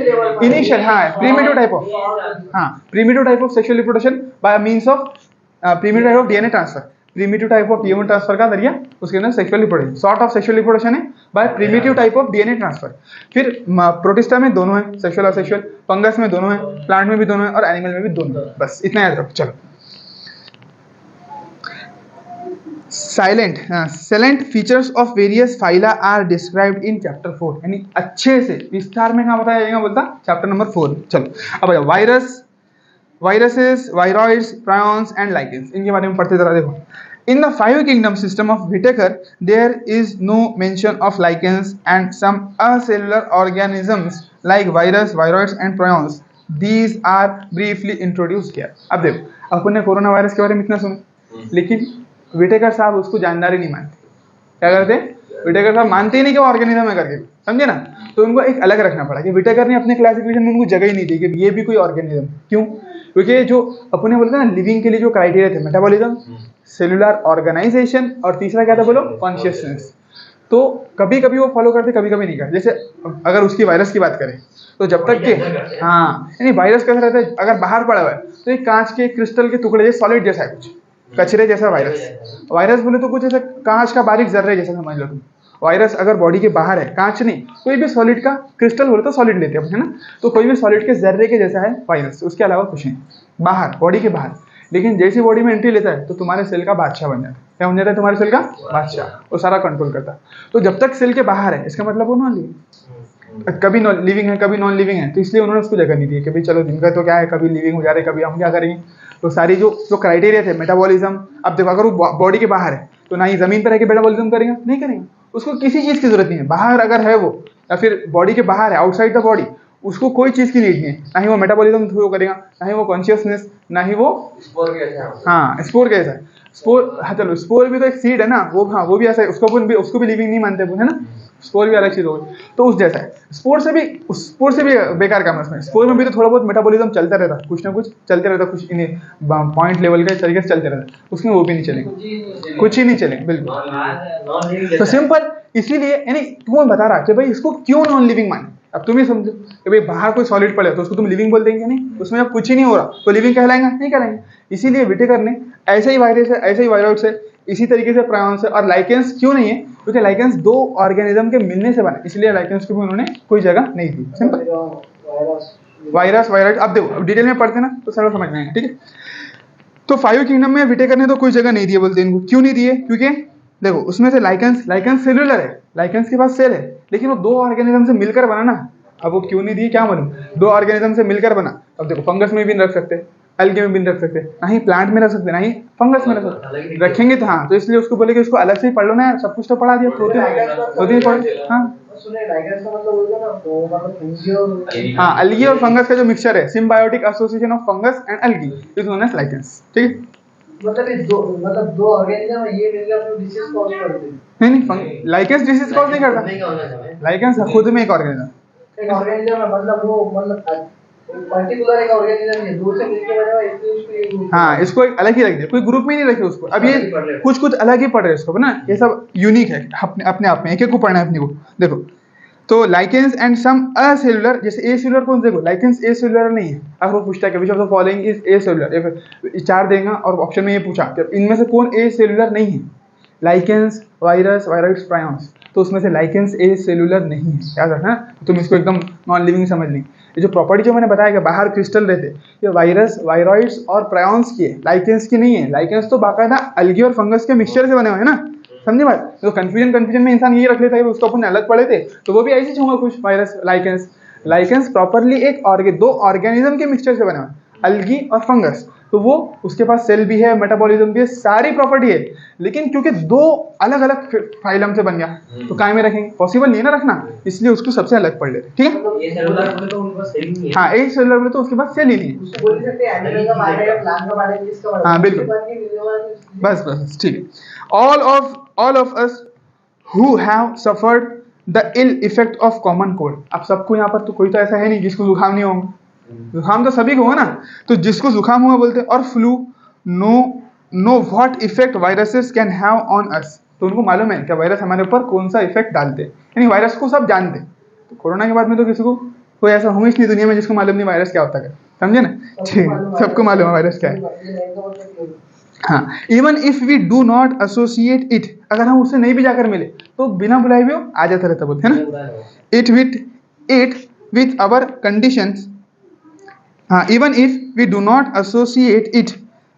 इनिशियल, हाँ प्रीमेटिव टाइप ऑफ, हाँ primitive type of sexual reproduction by means of primitive type of DNA transfer. Primitive type of DNA transfer का जरिया उसके अंदर sexual reproduction, sort of sexual reproduction है by primitive type of DNA transfer. फिर Protista में दोनों है, sexual asexual, fungus में दोनों है, प्लांट में भी दोनों है, और एनिमल में भी दोनों है। बस इतना याद रखो। चलो, salient features of various phyla are described in chapter 4, यानी अच्छे से विस्तार में कहाँ बताया जाएगा बोलता, चैप्टर नंबर 4। चलो अब virus, viruses, viroids, prions and lichens, इनके बारे में पढ़ते जरा। देखो, in the 5 kingdom system of Whittaker there is no mention of lichens and some acellular organisms like virus, viroids and prions, these are briefly introduced here. अब देखो, अपन ने corona virus के बारे में इतना सुना, लेकिन विटेकर साहब उसको जानदारी नहीं मानते। क्या करते हैं? विटेकर साहब मानते ही नहीं कि वो ऑर्गेनिज्म है करके, समझे ना। तो उनको एक अलग रखना पड़ा कि विटेकर ने अपने क्लासिफिकेशन में उनको जगह ही नहीं दी कि ये भी कोई ऑर्गेनिज्म। क्यों? क्योंकि जो अपने बोलते हैं ना लिविंग के लिए जो क्राइटेरिया थे, मेटाबॉलिज्म, सेलुलर ऑर्गेनाइजेशन, और तीसरा क्या था बोलो, कॉन्शियसनेस। तो कभी कभी वो फॉलो करते, कभी कभी नहीं करते। जैसे अगर उसकी वायरस की बात करें तो जब तक के, हाँ यानी वायरस कैसा रहता है, अगर बाहर पड़ा हुआ है तो एक कांच के क्रिस्टल के टुकड़े जैसे सॉलिड जैसा है, कुछ कचरे जैसा वायरस बोले तो कुछ ऐसा कांच का बारीक जर्रे जैसा समझ लो तुम। वायरस अगर बॉडी के बाहर है, कांच नहीं, कोई भी सॉलिड का क्रिस्टल बोले तो सॉलिड लेते हैं, है ना। तो कोई भी सॉलिड के जर्रे के जैसा है वायरस, उसके अलावा कुछ नहीं, बाहर, बॉडी के बाहर। लेकिन जैसे बॉडी में एंट्री लेता है तो तुम्हारे सेल का बादशाह बन जाता है। क्या बन जाता है? तुम्हारे सेल का बादशाह, वो सारा कंट्रोल करता है। तो जब तक सेल के बाहर है, इसका मतलब वो नॉन लिविंग, कभी नॉन लिविंग है, कभी नॉन लिविंग है, तो इसलिए उन्होंने उसको जगह नहीं दी कि भाई चलो जिनका तो क्या है, कभी लिविंग हो जा रहे, कभी हम क्या करेंगे। तो सारी जो क्राइटेरिया थे, मेटाबॉलिज्म, अब देखो अगर वो बॉडी के बाहर है तो ना ही जमीन पर है कि मेटाबॉलिज्म करेगा, नहीं करेगा, उसको किसी चीज की जरूरत नहीं है। बाहर अगर है वो, या फिर बॉडी के बाहर है, आउटसाइड द बॉडी, उसको कोई चीज की नीड नहीं है, ना ही वो मेटाबॉलिज्म थ्रू करेगा, ना ही वो कॉन्शियसनेस, ना ही वो स्पोर कैसा है, स्पोर, हाँ चलो स्पोर भी तो एक सीड है ना, वो हाँ वो भी ऐसा है, उसको भी लिविंग नहीं मानते, है ना। स्पोर भी अलग चीज होगी, तो उस जैसा है। स्पोर से भी बेकार काम है उसमें। स्पोर में भी तो थोड़ा बहुत मेटाबॉलिज्म चलता रहता, कुछ ना कुछ चलते रहता, कुछ पॉइंट लेवल के तरीके से चलते रहता, उसमें वो भी नहीं चलेगा, कुछ ही नहीं चलेगा, बिल्कुल। तो सिंपल, इसीलिए यानी तुम्हें बता रहा कि भाई इसको क्यों नॉन लिविंग माने। अब तुम ही समझो कि भाई बाहर कोई सॉलिड पड़े तो उसको तुम लिविंग बोल देंगे, नहीं, उसमें अब कुछ ही नहीं हो रहा तो लिविंग कहलाएगा, नहीं कहलाएंगे। इसीलिए विटेकर ने ऐसे ही वायरस है, ऐसे ही वायरस है, इसी तरीके से प्रायॉन्स है, और लाइकेंस क्यों नहीं है, क्योंकि लाइकेंस 2 ऑर्गेनिज्म के मिलने से बना, इसलिए लाइकेंस को भी उन्होंने कोई जगह नहीं दी। सिंपल, वायरस, अब देखो, अब डिटेल में पढ़ते ना तो सारा समझ में आएगा, ठीक है। तो 5 किंगडम में विटेकर ने तो कोई जगह नहीं दी बोलते इनको। क्यों नहीं दिए? क्योंकि देखो उसमें से लाइकेंस सेलुलर है, लाइकेंस के पास सेल है, लेकिन वो 2 ऑर्गेनिज्म से मिलकर बना ना। अब वो क्यों नहीं दिए, क्या मालूम, 2 ऑर्गेनिज्म से मिलकर बना। अब देखो फंगस में भी नहीं रख सकते, अलगे में भी नहीं रख सकते, ना ही प्लांट में रख सकते, ना ही फंगस में रख सकते, रखेंगे तो हाँ, तो इसलिए उसको बोले कि उसको अलग से ही पढ़ लो ना यार, सब कुछ तो पढ़ा दिया, प्रोटीन पढ़, हाँ सुने लाइकेंस का मतलब होगा ना तो मतलब फंगी और हाँ, अलगी और फंगस का जो मिक्सचर है, symbiotic association of fungus and algae is known as lichens. ठीक है, मतलब ये दो ऑर्गेनिज्म ये मिलकर अपनी डिसीज कॉज करते हैं। नहीं लाइकेंस डिसीज कॉज नहीं करता, लाइकेंस खुद में एक ऑर्गेनिज्म। एक ऑर्गेनिज्म है मतलब वो मतलब पर्टिकुलर एक ऑर्गेनिज्म है दो से मिलके बना हुआ इसलिए उसको ये group हाँ, है। इसको एक अलग ही रख दिया, कोई ग्रुप में नहीं रखे उसको। अब ये अलग ही पढ़ रहे हो। कुछ कुछ अलग ही पढ़ रहे हैं इसको ना, ये सब यूनिक है अपने अपने आप में, एक एक को पढ़ना है अपने को। देखो, तो लाइकेंस एंड सम असेलुलर, जैसे ए सेलुलर कौन, देखो लाइकेंस ए सेलुलर नहीं है। अगर वो पूछता है कि which of the following is a cellular, चार देगा और ऑप्शन में ये पूछा कि इनमें से कौन ए सेलुलर नहीं है, लाइकेंस, वायरस, वायराइड्स, प्रायॉन्स, तो उसमें से लाइकेंस ए सेलुलर नहीं है, याद रखना। तुम इसको एकदम नॉन लिविंग समझ ली। ये जो प्रॉपर्टी जो मैंने बताया कि बाहर क्रिस्टल रहते, ये वायरस, वायरॉइड्स और प्रायॉन्स की है, लाइकेंस की नहीं है। लाइकेंस तो बाकायदा अलगी और फंगस के मिक्सचर से बने हुए हैं ना, समझे बात। तो कंफ्यूजन में इंसान ये रख लेता है, उसको अपन अलग पढ़े थे तो वो भी ऐसे होगा कुछ, वायरस, लाइकेंस। लाइकेंस प्रॉपरली एक दो ऑर्गेनिज्म के मिक्सचर से बने हुए हैं, अलगी और फंगस। तो वो उसके पास सेल भी है, मेटाबॉलिज्म भी है, सारी प्रॉपर्टी है, लेकिन क्योंकि दो अलग अलग फाइलम से बन गया तो काय में रखेंगे, पॉसिबल नहीं है ना रखना, इसलिए उसको सबसे अलग पढ़ लेते। ठीक है, ये सेलुलर में तो उनके पास सेल नहीं है। हाँ, एक सेलुलर में तो उसके पास सेल ही नहीं है। उसको बोल नहीं सकते एनिमल का पार्ट है या प्लांट का पार्ट है किसका पार्ट है। हाँ, बिल्कुल। बस बस ठीक है। All of us who have suffered the ill effect of common cold. अब सबको यहाँ पर तो कोई तो ऐसा है नहीं जिसको जुकाम नहीं होगा, जुकाम तो सभी को हो ना, तो जिसको जुकाम हुआ बोलते हैं। और flu, know what effect viruses can have on us, तो उनको मालूम है कि वायरस हमारे ऊपर कौन सा इफेक्ट डालते हैं, यानी वायरस को सब जानते हैं। तो कोरोना के बाद में तो किसी को कोई ऐसा हो नहीं दुनिया में जिसको मालूम नहीं वायरस क्या होता है, समझे ना। ठीक, सबको मालूम है वायरस क्या है। हाँ, even if we do not associate it, अगर हम उससे नहीं भी जाकर मिले तो बिना बुलाए भी आ जाता रहता, बोलते है ना। इट विथ अवर कंडीशंस, हाँ, even if we do not associate it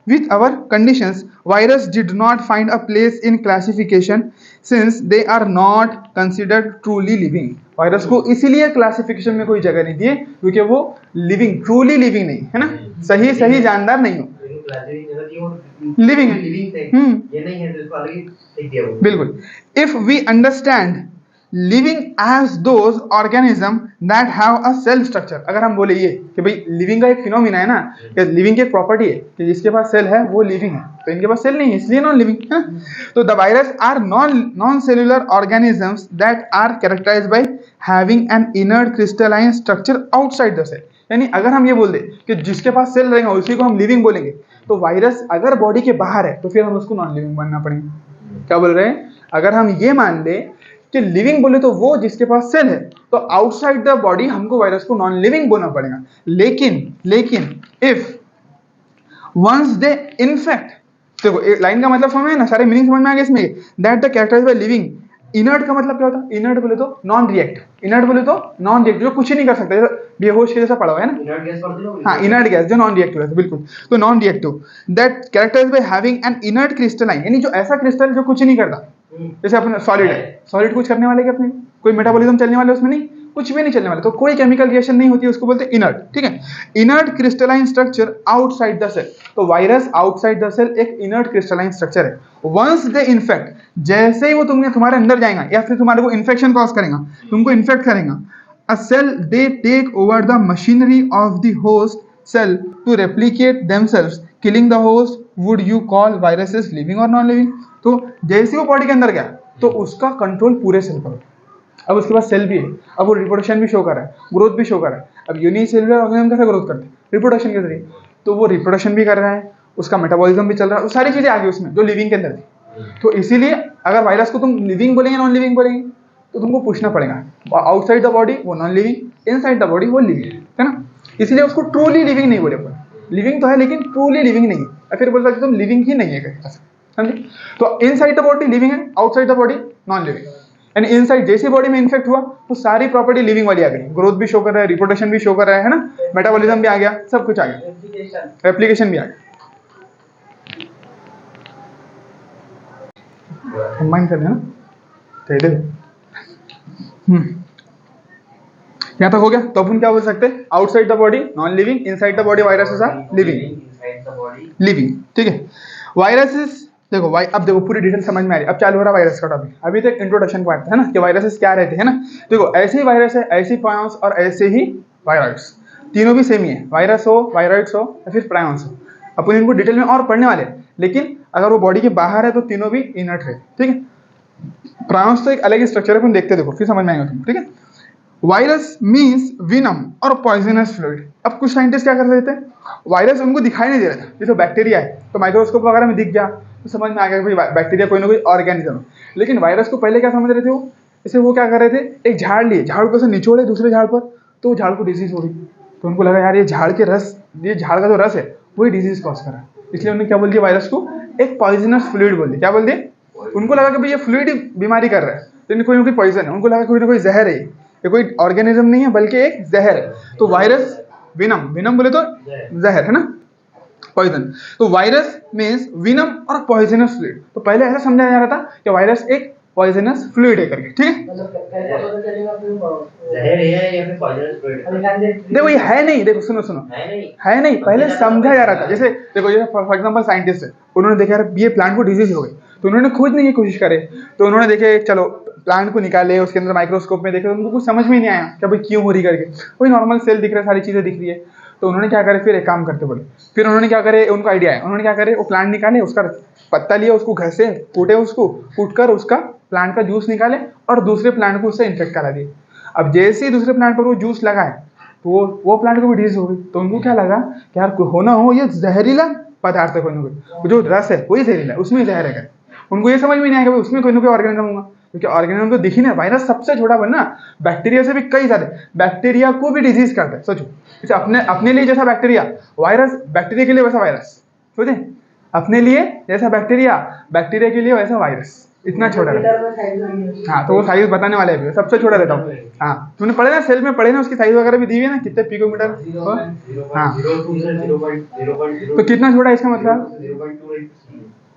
with our conditions, virus did not find a place in classification since they are not considered truly living. Virus को इसीलिए क्लासिफिकेशन में कोई जगह नहीं दिए क्योंकि वो लिविंग, ट्रूली लिविंग नहीं है ना, सही जानदार नहीं हो, लिविंग है। ये नहीं है तो इसको अलग ही लिख दिया वो। बिल्कुल। If we understand living as those organism that have a cell structure, अगर हम बोले ये कि भाई लिविंग का एक फिनोमिना है ना, कि लिविंग की एक प्रॉपर्टी है कि जिसके पास सेल है वो लिविंग है, तो इनके पास सेल नहीं है इसलिए नॉन लिविंग है। तो the virus are non cellular organisms that are characterized by having an inert crystalline structure outside the cell. यानी अगर हम ये बोल दे कि जिसके पास सेल रहेगा उसी को हम लिविंग बोलेंगे, तो वायरस अगर बॉडी के बाहर है तो फिर हम उसको नॉन लिविंग मानना पड़ेगा। क्या बोल रहे हैं, अगर हम ये मान ले कि लिविंग बोले तो वो जिसके पास सेल है, तो आउटसाइड द बॉडी हमको वायरस को नॉन लिविंग बोलना पड़ेगा। लेकिन इफ वंस दे इनफेक्ट, देखो लाइन का मतलब समझ में ना, सारे मीनिंग समझ में आ गए इसमें, that the characterized by living. Inert का मतलब क्या होता है, इनर्ट बोले तो नॉन रिएक्ट, इनर्ट बोले तो नॉन रिएक्ट, जो कुछ ही नहीं कर सकता, बेहोश के जैसा पड़ा हुआ है ना। इनर्ट गैस पढ़ लो। हाँ, इनर्ट गैस जो नॉन रिएक्टिव है, बिल्कुल। तो non reactive that characterized by having an inert crystalline, यानी जो ऐसा क्रिस्टल जो कुछ नहीं करता, जैसे अपने सॉलिड है, सॉलिड कुछ करने वाले क्या अपने, कोई मेटाबॉलिज्म चलने वाले उसमें नहीं, कुछ भी नहीं चलने वाले, तो कोई केमिकल रिएक्शन नहीं होती, उसको बोलते हैं इनर्ट। ठीक है, inert crystalline structure outside the cell, तो वायरस आउटसाइड द सेल एक इनर्ट क्रिस्टलाइन स्ट्रक्चर है। वंस दे इन्फेक्ट, जैसे ही वो तुम्हारे अंदर जाएगा या फिर तुम्हारे को इन्फेक्शन कॉज करेगा, तुमको इन्फेक्ट करेगा, a cell they take over the machinery of the host cell to replicate themselves, killing the host. Would you call viruses living और नॉन लिविंग? तो जैसे वो बॉडी के अंदर गया तो उसका कंट्रोल पूरे सेल पर, अब उसके पास सेल भी है, अब वो रिप्रोडक्शन भी शो कर रहा है, ग्रोथ भी शो कर रहा है। अब यूनिसेलुलर ऑर्गेनिज्म कैसे ग्रोथ करते हैं, रिप्रोडक्शन के जरिए, तो वो रिप्रोडक्शन भी कर रहा है, उसका मेटाबॉलिज्म भी चल रहा है, वो सारी चीजें आ गई उसमें जो लिविंग के अंदर थी। तो इसीलिए अगर वायरस को तुम लिविंग बोलेंगे नॉन लिविंग बोलेंगे, तो तुमको पूछना पड़ेगा आउटसाइड द बॉडी वो non living, inside the body वो लिविंग है ना। इसलिए उसको ट्रूली लिविंग नहीं बोले, लिविंग तो है लेकिन ट्रूली लिविंग नहीं है, फिर बोल सकते तुम लिविंग ही नहीं है, समझे। तो इनसाइड द बॉडी लिविंग है, outside the body non living. यानी इनसाइड जैसे बॉडी में इन्फेक्ट हुआ तो सारी प्रॉपर्टी लिविंग वाली आ गई, ग्रोथ भी शो कर रहा है, रिप्रोडक्शन भी शो कर रहा है ना, मेटाबॉलिज्म भी आ गया, सब कुछ आ गया, एप्लीकेशन भी आ गया। कंबाइन कर देना, यहाँ तक हो गया। तो अपन क्या बोल सकते हैं, outside the body non living, inside the body viruses are living, living. ठीक है, वायरसेस देखो भाई, अब देखो पूरी डिटेल समझ में आ रही है। अब चालू हो रहा वायरस का टॉपिक। अभी तक इंट्रोडक्शन पार्ट है ना, कि वायरसेस क्या रहते हैं ना। देखो ऐसे ही वायरस है, ऐसे ही प्रायॉन्स और ऐसे ही वायरॉइड्स, तीनों भी सेम ही है। वायरस हो, वायरॉइड्स हो या फिर प्रायॉन्स हो, अपन इनको डिटेल में और पढ़ने वाले हैं। लेकिन अगर वो बॉडी के बाहर है तो तीनों भी इनर्ट है, ठीक है। प्रायॉन्स तो एक अलग ही स्ट्रक्चर है, अपन देखते देखो फिर समझ में आएगा तुम, ठीक है। वायरस मीन्स विनम और पॉइजनस फ्लूइड। अब कुछ साइंटिस्ट क्या कर रहे थे, वायरस उनको दिखाई नहीं दे रहा था। जैसे बैक्टीरिया है तो माइक्रोस्कोप वगैरह में दिख गया तो समझ में आ गया कि भाई बैक्टीरिया कोई ना कोई ऑर्गेनिज्म है। लेकिन वायरस को पहले क्या समझ रहे थे वो, जैसे वो क्या कर रहे थे, एक झाड़ लिए, झाड़ को से निचोड़े दूसरे झाड़ पर, तो वो झाड़ को डिजीज हो गई। तो उनको लगा यार ये झाड़ के रस, ये झाड़ का जो रस है वही डिजीज कॉज कर रहा है। इसलिए उन्होंने क्या बोल दिया, वायरस को एक पॉइजनस फ्लूइड बोल दिया। क्या बोल दिया, उनको लगा कि भाई ये फ्लूइड ही बीमारी कर रहा है, तो कोई ना कोई पॉइजन है। उनको लगा कोई ना कोई जहर है, ये कोई ऑर्गेनिज्म नहीं है बल्कि एक जहर है। तो वायरस विनम, विनम बोले तो जहर है ना, पॉइजन। तो वायरस मीन्स विनम और पॉइजनस फ्लूइड। तो पहले ऐसा समझाया जा रहा था कि वायरस एक पॉइजनस फ्लूइड है करके, ठीक है। जहर है या फिर पॉइजनस फ्लूइड? देखो ये है नहीं, देखो सुनो सुनो, है नहीं, पहले समझा जा रहा था। जैसे देखो, ये फॉर एग्जांपल साइंटिस्ट है, उन्होंने देखा यार ये प्लांट को डिजीज हो गई, तो उन्होंने खोजने की कोशिश करे। तो उन्होंने देखे, चलो प्लांट को निकाले, उसके अंदर माइक्रोस्कोप में देखे, तो उनको कुछ समझ में नहीं आया कि भाई क्यों हो रही करके। कोई नॉर्मल सेल दिख रहा है, सारी चीजें दिख रही है। तो उन्होंने क्या करे, फिर एक काम करते बोले, फिर उन्होंने क्या करे, उनको आइडिया है, उन्होंने क्या करे, वो प्लांट निकाले, उसका पत्ता लिया, उसको घसे, कूटे, उसको कूट कर उसका प्लांट का जूस निकाले और दूसरे प्लांट को उससे इन्फेक्ट करा दिए। अब जैसे ही दूसरे प्लांट पर वो जूस लगाए तो वो प्लांट को भी डिजीज हो गई। तो उनको क्या लगा कि यार होना हो ये जहरीला पदार्थ है, कोई ना कोई जो रस है वही जहरीला है, उसमें जहर है। उनको ये समझ में नहीं आया कि उसमें कोई ना कोई ऑर्गेनिज्म होगा, क्योंकि ऑर्गेनिज्म तो दिख ही नहीं। वायरस सबसे छोटा बनना, बैक्टीरिया से भी कई ज्यादा, बैक्टीरिया को भी डिजीज करता है। सोचो, जैसे अपने लिए जैसा बैक्टीरिया, वायरस बैक्टीरिया के लिए वैसा वायरस, सोचे अपने लिए जैसा बैक्टीरिया, बैक्टीरिया के लिए वैसा वायरस, इतना छोटा रहता है। हाँ, तो वो साइज बताने वाले हैं, सबसे छोटा रहता हूँ। हाँ, तुमने पढ़े ना सेल में, पढ़े ना, उसकी साइज वगैरह भी दी हुई है ना, कितने पिकोमीटर। हाँ, तो कितना छोटा है इसका मतलब,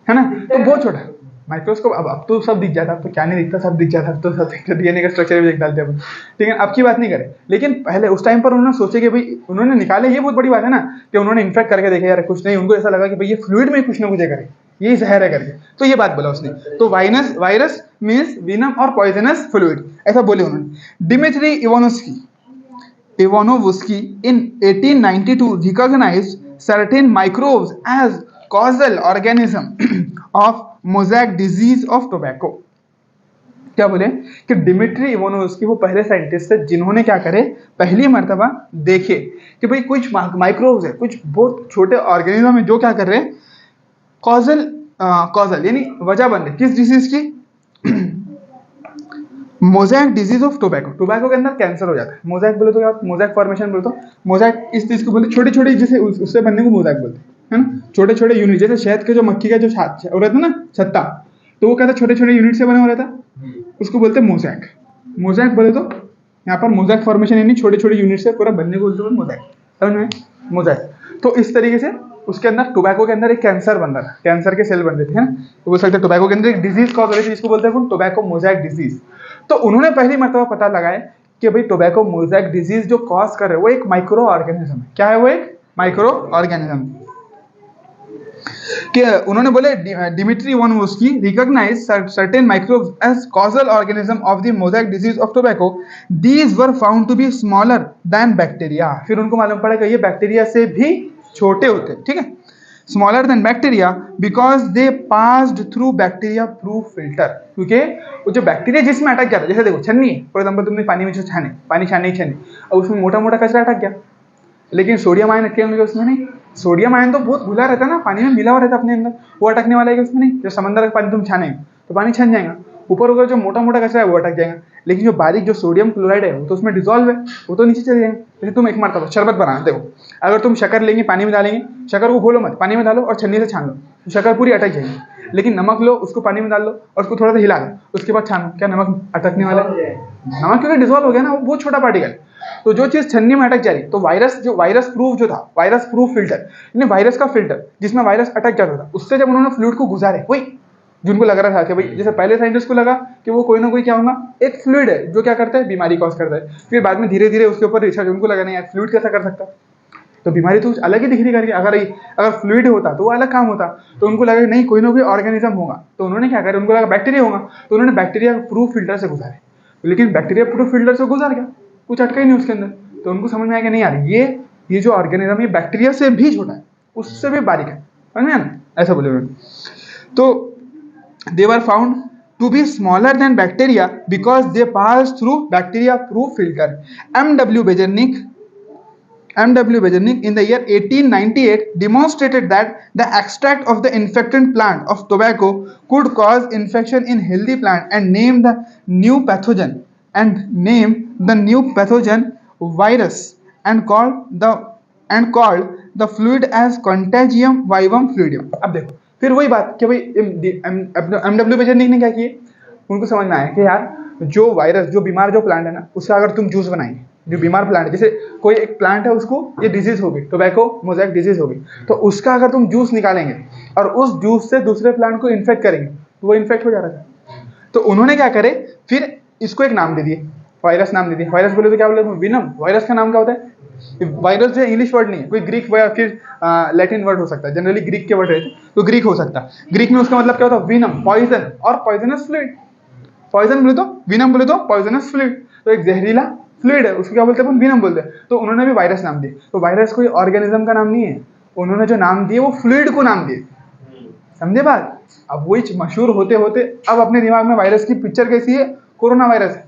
है ना, तो बहुत छोटा है माइक्रोस्कोप। अब तो सब दिख जाता, अब तो क्या नहीं दिखता, सब दिख जाता, अब तो सब डीएनए का स्ट्रक्चर भी देख डालते हैं अपन, ठीक है। अब की बात नहीं करें, लेकिन पहले उस टाइम पर उन्होंने सोचे कि भाई, उन्होंने निकाले, ये बहुत बड़ी बात है ना, कि उन्होंने इन्फेक्ट करके देखे, यार कुछ नहीं, उनको ऐसा लगा कि भाई ये फ्लूइड में कुछ ना कुछ करे, ये जहर है करके, तो ये बात बोला उसने। तो वायरस मीन्स विनम और पॉइजनस फ्लूइड, ऐसा बोले उन्होंने। Dmitri Ivanovsky in 1892 recognized certain microbes as causal organism of mosaic disease of tobacco। क्या बोले कि डिमिट्री इवानोवस्की वो पहले साइंटिस्ट है जिन्होंने क्या करे, पहली मर्तबा देखे कि भाई कुछ माइक्रोब्स है, कुछ बहुत छोटे ऑर्गेनिज्म है जो क्या कर रहे हैं, कॉजल यानी वजह बन रहे किस डिजीज की, mosaic disease of tobacco. Tobacco के अंदर कैंसर हो जाता है। मोजैक बोले तो क्या, मोजैक फॉर्मेशन बोले तो, मोजैक इस चीज को बोलते, छोटे छोटे जैसे उससे बनने को मोजैक बोलते हैं ना, छोटे छोटे यूनिट, जैसे शहद के जो मक्खी का जो हो रहता है ना छत्ता, तो वो कहता है छोटे छोटे यूनिट से बना हो रहता, उसको बोलते हैं मोजैक। मोजैक बोले तो यहाँ पर मोजैक फॉर्मेशन यानी छोटे छोटे यूनिट से पूरा बनने को बोलते हैं मोजैक, समझ में, मोजैक। तो इस तरीके से उसके अंदर टोबैको के अंदर एक कैंसर बन रहा था, कैंसर के सेल बन रहे थे, है ना, तो बोल सकते हैं टोबैको के अंदर एक डिजीज कॉज हो रही थी जिसको बोलते हैं टोबैको मोजैक डिजीज। तो उन्होंने पहली मर्तबा पता लगाया कि भाई टोबैको मोजैक डिजीज जो कॉज कर रहे हैं वो एक माइक्रो ऑर्गेनिज्म है। क्या है वो, एक माइक्रो ऑर्गेनिज्म। कि उन्होंने बोले Dmitri Ivanovsky recognize certain microbes as causal organism of the mosaic disease of tobacco, these were found to be smaller than bacteria. फिर उनको मालूम पड़ा कि ये बैक्टीरिया से भी छोटे होते हैं, ठीक है, smaller than bacteria because they passed through bacteria proof filter. क्योंकि वो जो बैक्टीरिया जिसमें अटक जाता है, जैसे देखो छन्नी है, फॉर एग्जाम्पल तुमने पानी में जो छाने, पानी छाने ही छन्नी, और उसमें मोटा मोटा कचरा अटक गया, लेकिन सोडियम आयन अटके होंगे उसमें नहीं। सोडियम आयन तो बहुत घुला रहता है ना, पानी में मिला हुआ रहता है अपने अंदर, वो अटकने वाला है कि उसमें नहीं। जो समंदर का पानी तुम छाने तो पानी छन जाएगा, ऊपर ऊपर जो मोटा मोटा कचरा है वो अटक जाएगा, लेकिन जो बारीक जो सोडियम क्लोराइड है वो तो उसमें डिजोल्व है, वो तो नीचे चले जाएंगे। जैसे तुम एक मरतबा शरबत बनाना, देखो अगर तुम शक्कर लेंगे, पानी में डालेंगे, शक्कर को घोलो मत, पानी में डालो और छन्नी से छान लो, तो शक्कर पूरी अटक जाएगी। लेकिन नमक लो, उसको पानी में डाल लो और उसको थोड़ा सा हिला दो, उसके बाद छानो, क्या नमक अटकने वाला है? नमक क्योंकि डिजोल्व हो गया ना, वो बहुत छोटा पार्टिकल। तो जो चीज छन्नी में अटक जा रही, तो वायरस प्रूफ जो था, वायरस प्रूफ फिल्टर यानी वायरस का फिल्टर जिसमें वायरस अटक जाता था, उससे जब उन्होंने फ्लूइड को गुजारे, वही जिनको लग रहा था कि भाई, जैसे पहले साइंटिस्ट को लगा कि वो कोई ना कोई क्या होगा, एक फ्लूइड है जो क्या करता है, बीमारी कॉज करता है। फिर बाद में धीरे धीरे उसके ऊपर रिसर्च, उनको लगा नहीं यार फ्लूइड कैसा कर सकता है, तो बीमारी तो अलग ही दिख रही करके, अगर फ्लूइड होता तो वो अलग काम होता। तो उनको लगा नहीं कोई ना कोई ऑर्गेनिज्म होगा, तो उन्होंने क्या करा, उनको लगा बैक्टीरिया होगा, तो उन्होंने बैक्टीरिया प्रूफ फिल्टर से गुजारे, लेकिन बैक्टीरिया प्रूफ फिल्टर से गुजार गया, कुछ अटका ही नहीं उसके अंदर। तो उनको समझ में आया कि नहीं यार ये जो ऑर्गेनिज्म ये बैक्टीरिया से भी छोटा है, उससे भी बारीक है, समझ में आया ना, ऐसा बोले उन्होंने। तो they were found to be smaller than bacteria because they pass through bacteria proof filter. M.W. Bejernik in the year 1898 demonstrated that the extract of the infectant plant of tobacco could cause infection in healthy plant and named the new pathogen virus and called the fluid as contagium vivum fluidium। अब देखो फिर वही बात कि भाई MW बेजरनिक ने क्या किए, उनको समझ में आया कि यार जो वायरस, जो बीमार जो प्लांट है ना, उसका अगर तुम जूस बनाएंगे, जो बीमार प्लांट है, जैसे कोई एक प्लांट है उसको ये डिजीज हो गई, टोबैको मोज़ेक डिजीज हो गई, तो उसका अगर तुम जूस निकालेंगे और उस जूस से दूसरे प्लांट को इन्फेक्ट करेंगे तो वो इन्फेक्ट हो जा रहा है। तो उन्होंने क्या करे, फिर इसको एक नाम दे दिए, वायरस नाम दे दिया। वायरस बोले तो क्या बोले, विनम। वायरस का नाम क्या होता है, वायरस जो इंग्लिश वर्ड नहीं है, कोई ग्रीक या फिर लैटिन वर्ड हो सकता है, जनरली ग्रीक के वर्ड रहते तो ग्रीक हो सकता है। ग्रीक में उसका मतलब क्या होता है, विनम, पॉइजन और पॉइजनस फ्लूइड। पॉइजन बोले तो, विनम बोले तो पॉइजनस फ्लूइड, तो एक जहरीला फ्लूइड है, उसको क्या बोलते हैं, विनम बोलते हैं। तो उन्होंने भी वायरस नाम दिए। तो वायरस कोई ऑर्गेनिज्म का नाम नहीं है, उन्होंने जो नाम दिए वो फ्लूइड को नाम दिए, समझे बात। अब वही मशहूर होते होते अब अपने दिमाग में वायरस की पिक्चर कैसी है, कोरोना वायरस है,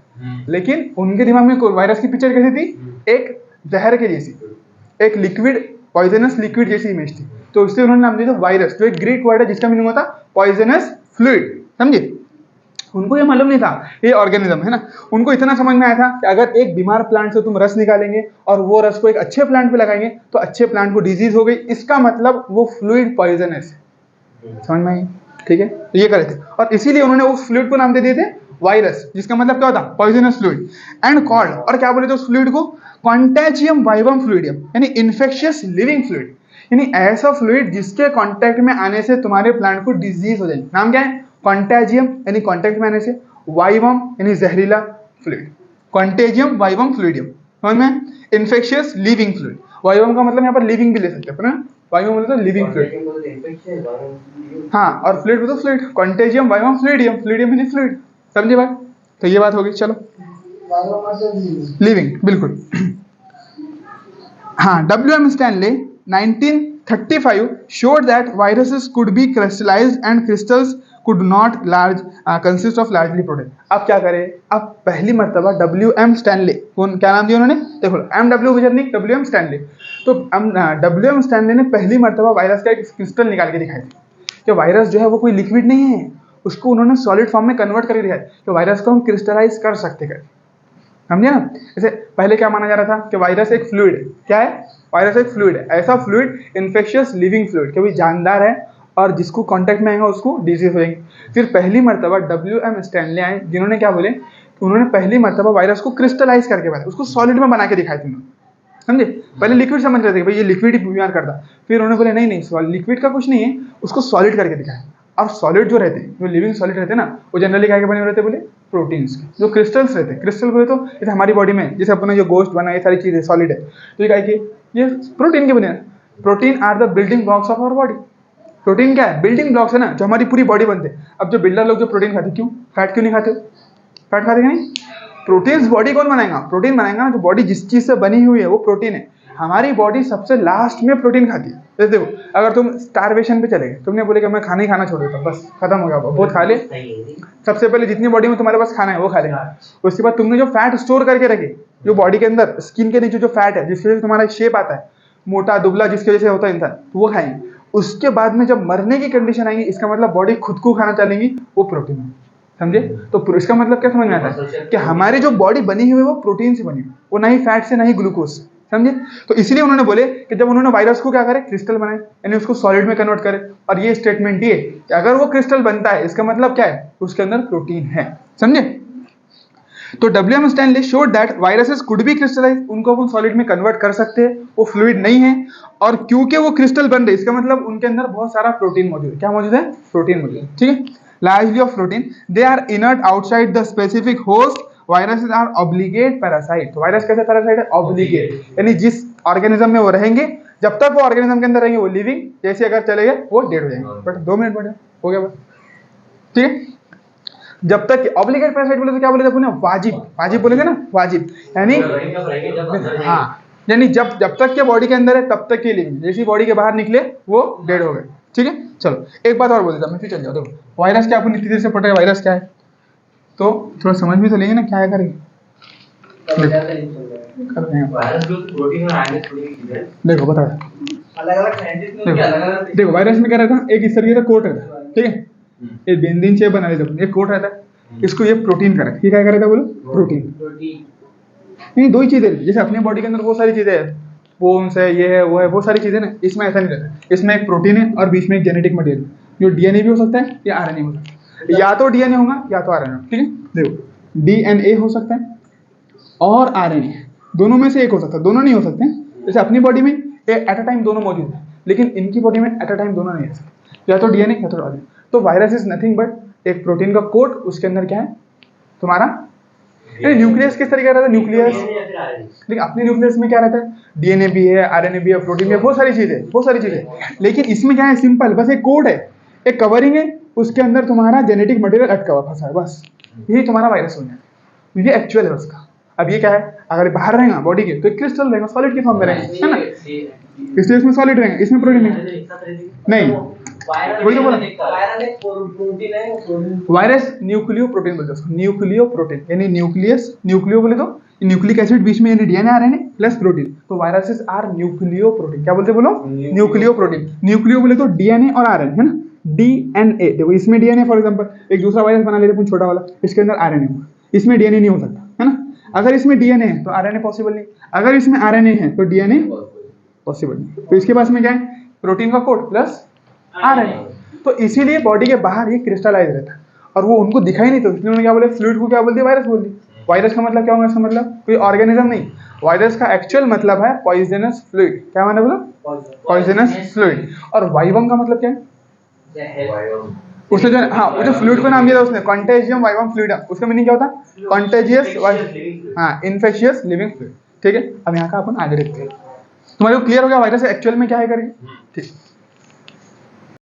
लेकिन उनके दिमाग में वायरस की पिक्चर कैसी थी, एक जहर के जैसी, एक लिक्विड, पॉइजनस लिक्विड जैसी इमेज थी। तो इसलिए उन्होंने नाम दिया वायरस, जो एक ग्रीक वर्ड है जिसका मीनिंग होता पॉइजनस फ्लूइड, समझे। उनको ये मालूम नहीं था ये ऑर्गेनिज्म है ना, उनको इतना समझ में आया था कि अगर एक बीमार प्लांट से तुम रस निकालेंगे और वो रस को एक अच्छे प्लांट पे लगाएंगे तो अच्छे प्लांट को डिजीज हो गई, इसका मतलब वो फ्लूइड पॉइजनस है, समझ में आई, ठीक है। तो ये करे थे और इसीलिए उन्होंने उस फ्लूइड को नाम दे दिए थे वायरस, जिसका मतलब क्या होता, पॉइजनस फ्लूइड। एंड कॉल्ड, और क्या बोले थे उस फ्लूइड को, कॉन्टेजियम वाइवम फ्लूइडियम, यानी इन्फेक्शियस लिविंग फ्लूइड, यानी ऐसा फ्लूइड जिसके कांटेक्ट में आने से तुम्हारे प्लांट को डिजीज हो जाएगी। नाम क्या है, कॉन्टेजियम, यानी कांटेक्ट में आने से, वाइवम यानी जहरीला फ्लूइड, कॉन्टेजियम वाइवम फ्लूइडियम, समझ में। इन्फेक्शियस लिविंग फ्लूइड, वाइवम का मतलब यहाँ पर लिविंग भी ले सकते हैं ना, वाइवम मतलब तो लिविंग फ्लूइड, हाँ, और फ्लूइड मतलब फ्लूइड, कॉन्टेजियम वाइवम फ्लूइडियम, फ्लूइडियम यानी फ्लूइड, समझे बात। तो ये बात होगी, चलो लिविंग, बिल्कुल। हाँ, W.M. Stanley 1935 showed that viruses could be crystallized and crystals could not consist of largely protein। अब क्या करें, अब पहली मर्तबा W.M. Stanley, कौन, क्या नाम दिया उन्होंने, देखो M.W. बेजरनिक, W.M. Stanley। तो W.M. Stanley ने पहली मर्तबा वायरस का एक क्रिस्टल निकाल के दिखाई थी कि वायरस जो है वो कोई लिक्विड नहीं है, उसको उन्होंने सॉलिड फॉर्म में कन्वर्ट करके दिखाया कि वायरस को हम क्रिस्टलाइज कर सकते हैं, समझे ना। जैसे पहले क्या माना जा रहा था कि वायरस एक फ्लूइड है, क्या है, वायरस एक फ्लूइड है, ऐसा फ्लूइड इन्फेक्शियस लिविंग फ्लूइड, कि भाई जानदार है और जिसको कांटेक्ट में आएगा उसको डिजीज हो जाएंगे। फिर पहली मर्तबा W.M. स्टैनले आए, जिन्होंने क्या बोले, उन्होंने पहली मर्तबा वायरस को क्रिस्टलाइज करके बताया, उसको सॉलिड में बना के दिखाया था, समझे। पहले लिक्विड समझ रहे थे भाई ये लिक्विड ही बीमार करता, फिर उन्होंने बोले नहीं लिक्विड का कुछ नहीं है, उसको सॉलिड करके दिखाया। और सॉलिड जो रहते हैं, जो लिविंग सॉलिड रहते हैं ना, वो जनरली क्या बने रहते बोले, प्रोटीन्स के, जो क्रिस्टल्स रहते हैं। क्रिस्टल बोले तो जैसे हमारी बॉडी में जैसे अपना जो गोश्त बना, ये सारी चीजें सॉलिड है, तो ये क्या है कि ये प्रोटीन के बने हैं। Protein are the building blocks of our body. Protein क्या है, बिल्डिंग ब्लॉक्स है ना, जो हमारी पूरी बॉडी बनते हैं। अब जो बिल्डर लोग जो प्रोटीन खाते, क्यों फैट क्यों नहीं खाते, फैट खाते नहीं, प्रोटीन्स बॉडी कौन बनाएगा, प्रोटीन बनाएगा ना, जो बॉडी जिस चीज से बनी हुई है वो प्रोटीन है। हमारी बॉडी सबसे लास्ट में प्रोटीन खाती है। जैसे देखो, अगर तुम स्टारवेशन पे चले गए, तुमने बोले कि मैं खाना ही खाना छोड़ देता हूँ, बस खत्म हो गया, बहुत खा ले, सबसे पहले जितनी बॉडी में तुम्हारे पास खाना है वो खा लेगा। उसके बाद तुमने जो फैट स्टोर करके रखे, जो बॉडी के अंदर स्किन के नीचे जो फैट है, जिसकी वजह से तुम्हारा शेप आता है, मोटा दुबला जिसकी वजह से होता है इंसान, तो वो खाएंगे। उसके बाद में जब मरने की कंडीशन आएगी, इसका मतलब बॉडी खुद को खाना चलेगी, वो प्रोटीन है, समझे। तो इसका मतलब क्या समझ में आता है कि हमारी जो बॉडी बनी हुई है वो प्रोटीन से बनी हुई, वो ना ही फैट से ना ही ग्लूकोज से, समझे। तो इसलिए उन्होंने बोले कि जब उन्होंने वायरस को क्या करे, क्रिस्टल बनाए, यानी उसको सॉलिड में कन्वर्ट करे। और ये स्टेटमेंट ये कि अगर वो क्रिस्टल बनता है, इसका मतलब क्या है, उसके अंदर प्रोटीन है, समझे। तो W.M. Stanley showed that viruses could be crystallized, उनको अपन सॉलिड में कन्वर्ट कर सकते हैं, वो फ्लूइड नहीं है। और क्योंकि वो क्रिस्टल बन रहे, इसका मतलब उनके अंदर बहुत सारा प्रोटीन मौजूद है। क्या मौजूद है, प्रोटीन मौजूद है, ठीक है। Largely of protein, they are inert outside the specific host. Viruses are obligate parasite। तो वायरस कैसे पैरासाइट है, ऑब्लिगेट, यानी जिस ऑर्गेनिज्म में वो रहेंगे, जब तक वो ऑर्गेनिज्म के अंदर रहेंगे वो लिविंग, जैसे अगर चले गए वो डेड हो जाएंगे। बट 2 मिनट बढ़िया हो गया बस, ठीक है। जब तक ऑब्लिगेट पैरासाइट बोले तो क्या बोले थे अपने, वाजिब, वाजिब बोलेंगे ना, वाजिब यानी हाँ, यानी जब तक के बॉडी के अंदर है तब तक के लिविंग, जैसे बॉडी के बाहर निकले वो डेड हो गए, ठीक है। चलो एक बात और बोल देता मैं, फिर चल जाओ। देखो वायरस क्या, अपन इतनी देर से पढ़ रहे हैं वायरस क्या है, तो थोड़ा समझ भी तो लेंगे ना क्या है करेंगे। देखो बता, देखो वायरस में क्या रहता है, एक इस तरीके का कोट रहता है, ठीक है, एक बेंजीन शेप बना लेते हैं, एक कोट रहता है, इसको ये प्रोटीन का रहता है, क्या रहता है बोलो, प्रोटीन। नहीं, दो ही चीजें रहती है, जैसे अपने बॉडी के अंदर बहुत सारी चीजें हैं, बोन्स है, ये है, वो है, बहुत सारी चीजें ना, इसमें ऐसा नहीं रहता। इसमें एक प्रोटीन है और बीच में एक जेनेटिक मटेरियल, जो डीएनए भी हो सकता है या आरएनए हो सकता है, या तो डीएनए होगा या तो आरएनए, ठीक है। देखो डीएनए हो सकता है और आरएनए, दोनों में से एक हो सकता है, दोनों नहीं हो सकते हैं। जैसे अपनी बॉडी में एट अ टाइम दोनों मौजूद है, लेकिन इनकी बॉडी में एट अ टाइम दोनों नहीं है, या तो डीएनए या तो आरएनए। तो वायरस इज नथिंग बट एक प्रोटीन का कोट, उसके अंदर क्या है तुम्हारा न्यूक्लियस। किस तरीके का रहता है न्यूक्लियस, लेकिन अपने न्यूक्लियस में क्या रहता है, डीएनए भी है, आरएनए भी है, प्रोटीन भी है, बहुत सारी चीजें। लेकिन इसमें क्या है, सिंपल, बस एक कोड है, एक कवरिंग है, उसके अंदर तुम्हारा जेनेटिक मटेरियल अटका हुआ फंसा है, बस यही तुम्हारा वायरस हो गया। ये एक्चुअल है उसका। अब ये क्या है, अगर बाहर रहेगा बॉडी के तो क्रिस्टल रहेगा, सॉलिड की फॉर्म में रहेगा, है ना, इसलिए इसमें सॉलिड रहेगा, इसमें प्रोटीन नहीं। वही तो बोला, वायरस न्यूक्लियो प्रोटीन बोलते हैं उसको, न्यूक्लियो प्रोटीन, यानी न्यूक्लियस, न्यूक्लियो बोले तो न्यूक्लिक एसिड बीच में, यानी डीएनए आरएनए प्लस प्रोटीन, तो वायरसेस आर न्यूक्लियो प्रोटीन। क्या बोलते बोलो, न्यूक्लियो प्रोटीन। न्यूक्लियो बोले तो डीएनए और आरएनए, है ना, डीएनए। देखो इसमें डीएनए, फॉर एग्जांपल एक दूसरा वायरस बना लेते हैं छोटा वाला, इसके अंदर आरएनए होगा, इसमें डीएनए नहीं हो सकता, है ना। अगर इसमें डीएनए है तो आरएनए पॉसिबल नहीं, अगर इसमें आरएनए है तो डीएनए पॉसिबल नहीं। तो इसके पास में क्या है, प्रोटीन का कोड प्लस आरएनए। तो इसीलिए बॉडी के बाहर ये क्रिस्टलाइज रहता है और वो उनको दिखाई नहीं, तो इसलिए उन्होंने क्या बोले, फ्लूइड को क्या बोल दिया, वायरस बोल दी। वायरस का मतलब क्या होगा, इसका मतलब कोई ऑर्गेनिज्म नहीं, वायरस का एक्चुअल मतलब है पॉइजनस फ्लूइड। क्या माने बोला, पॉइजनस फ्लूइड। और वाइवम का मतलब क्या है, उसने जो, हाँ, वो जो फ्लूइड को नाम दिया था उसने, कॉन्टेजियम वाइवम फ्लूइडम, उसका मीनिंग क्या होता है, कॉन्टेजियस, हाँ, इन्फेक्शियस लिविंग फ्लूइड, ठीक है। अब यहाँ का अपन आगे देखते हैं, तुम्हारे को क्लियर हो गया वायरस एक्चुअल में क्या है करेंगे, ठीक।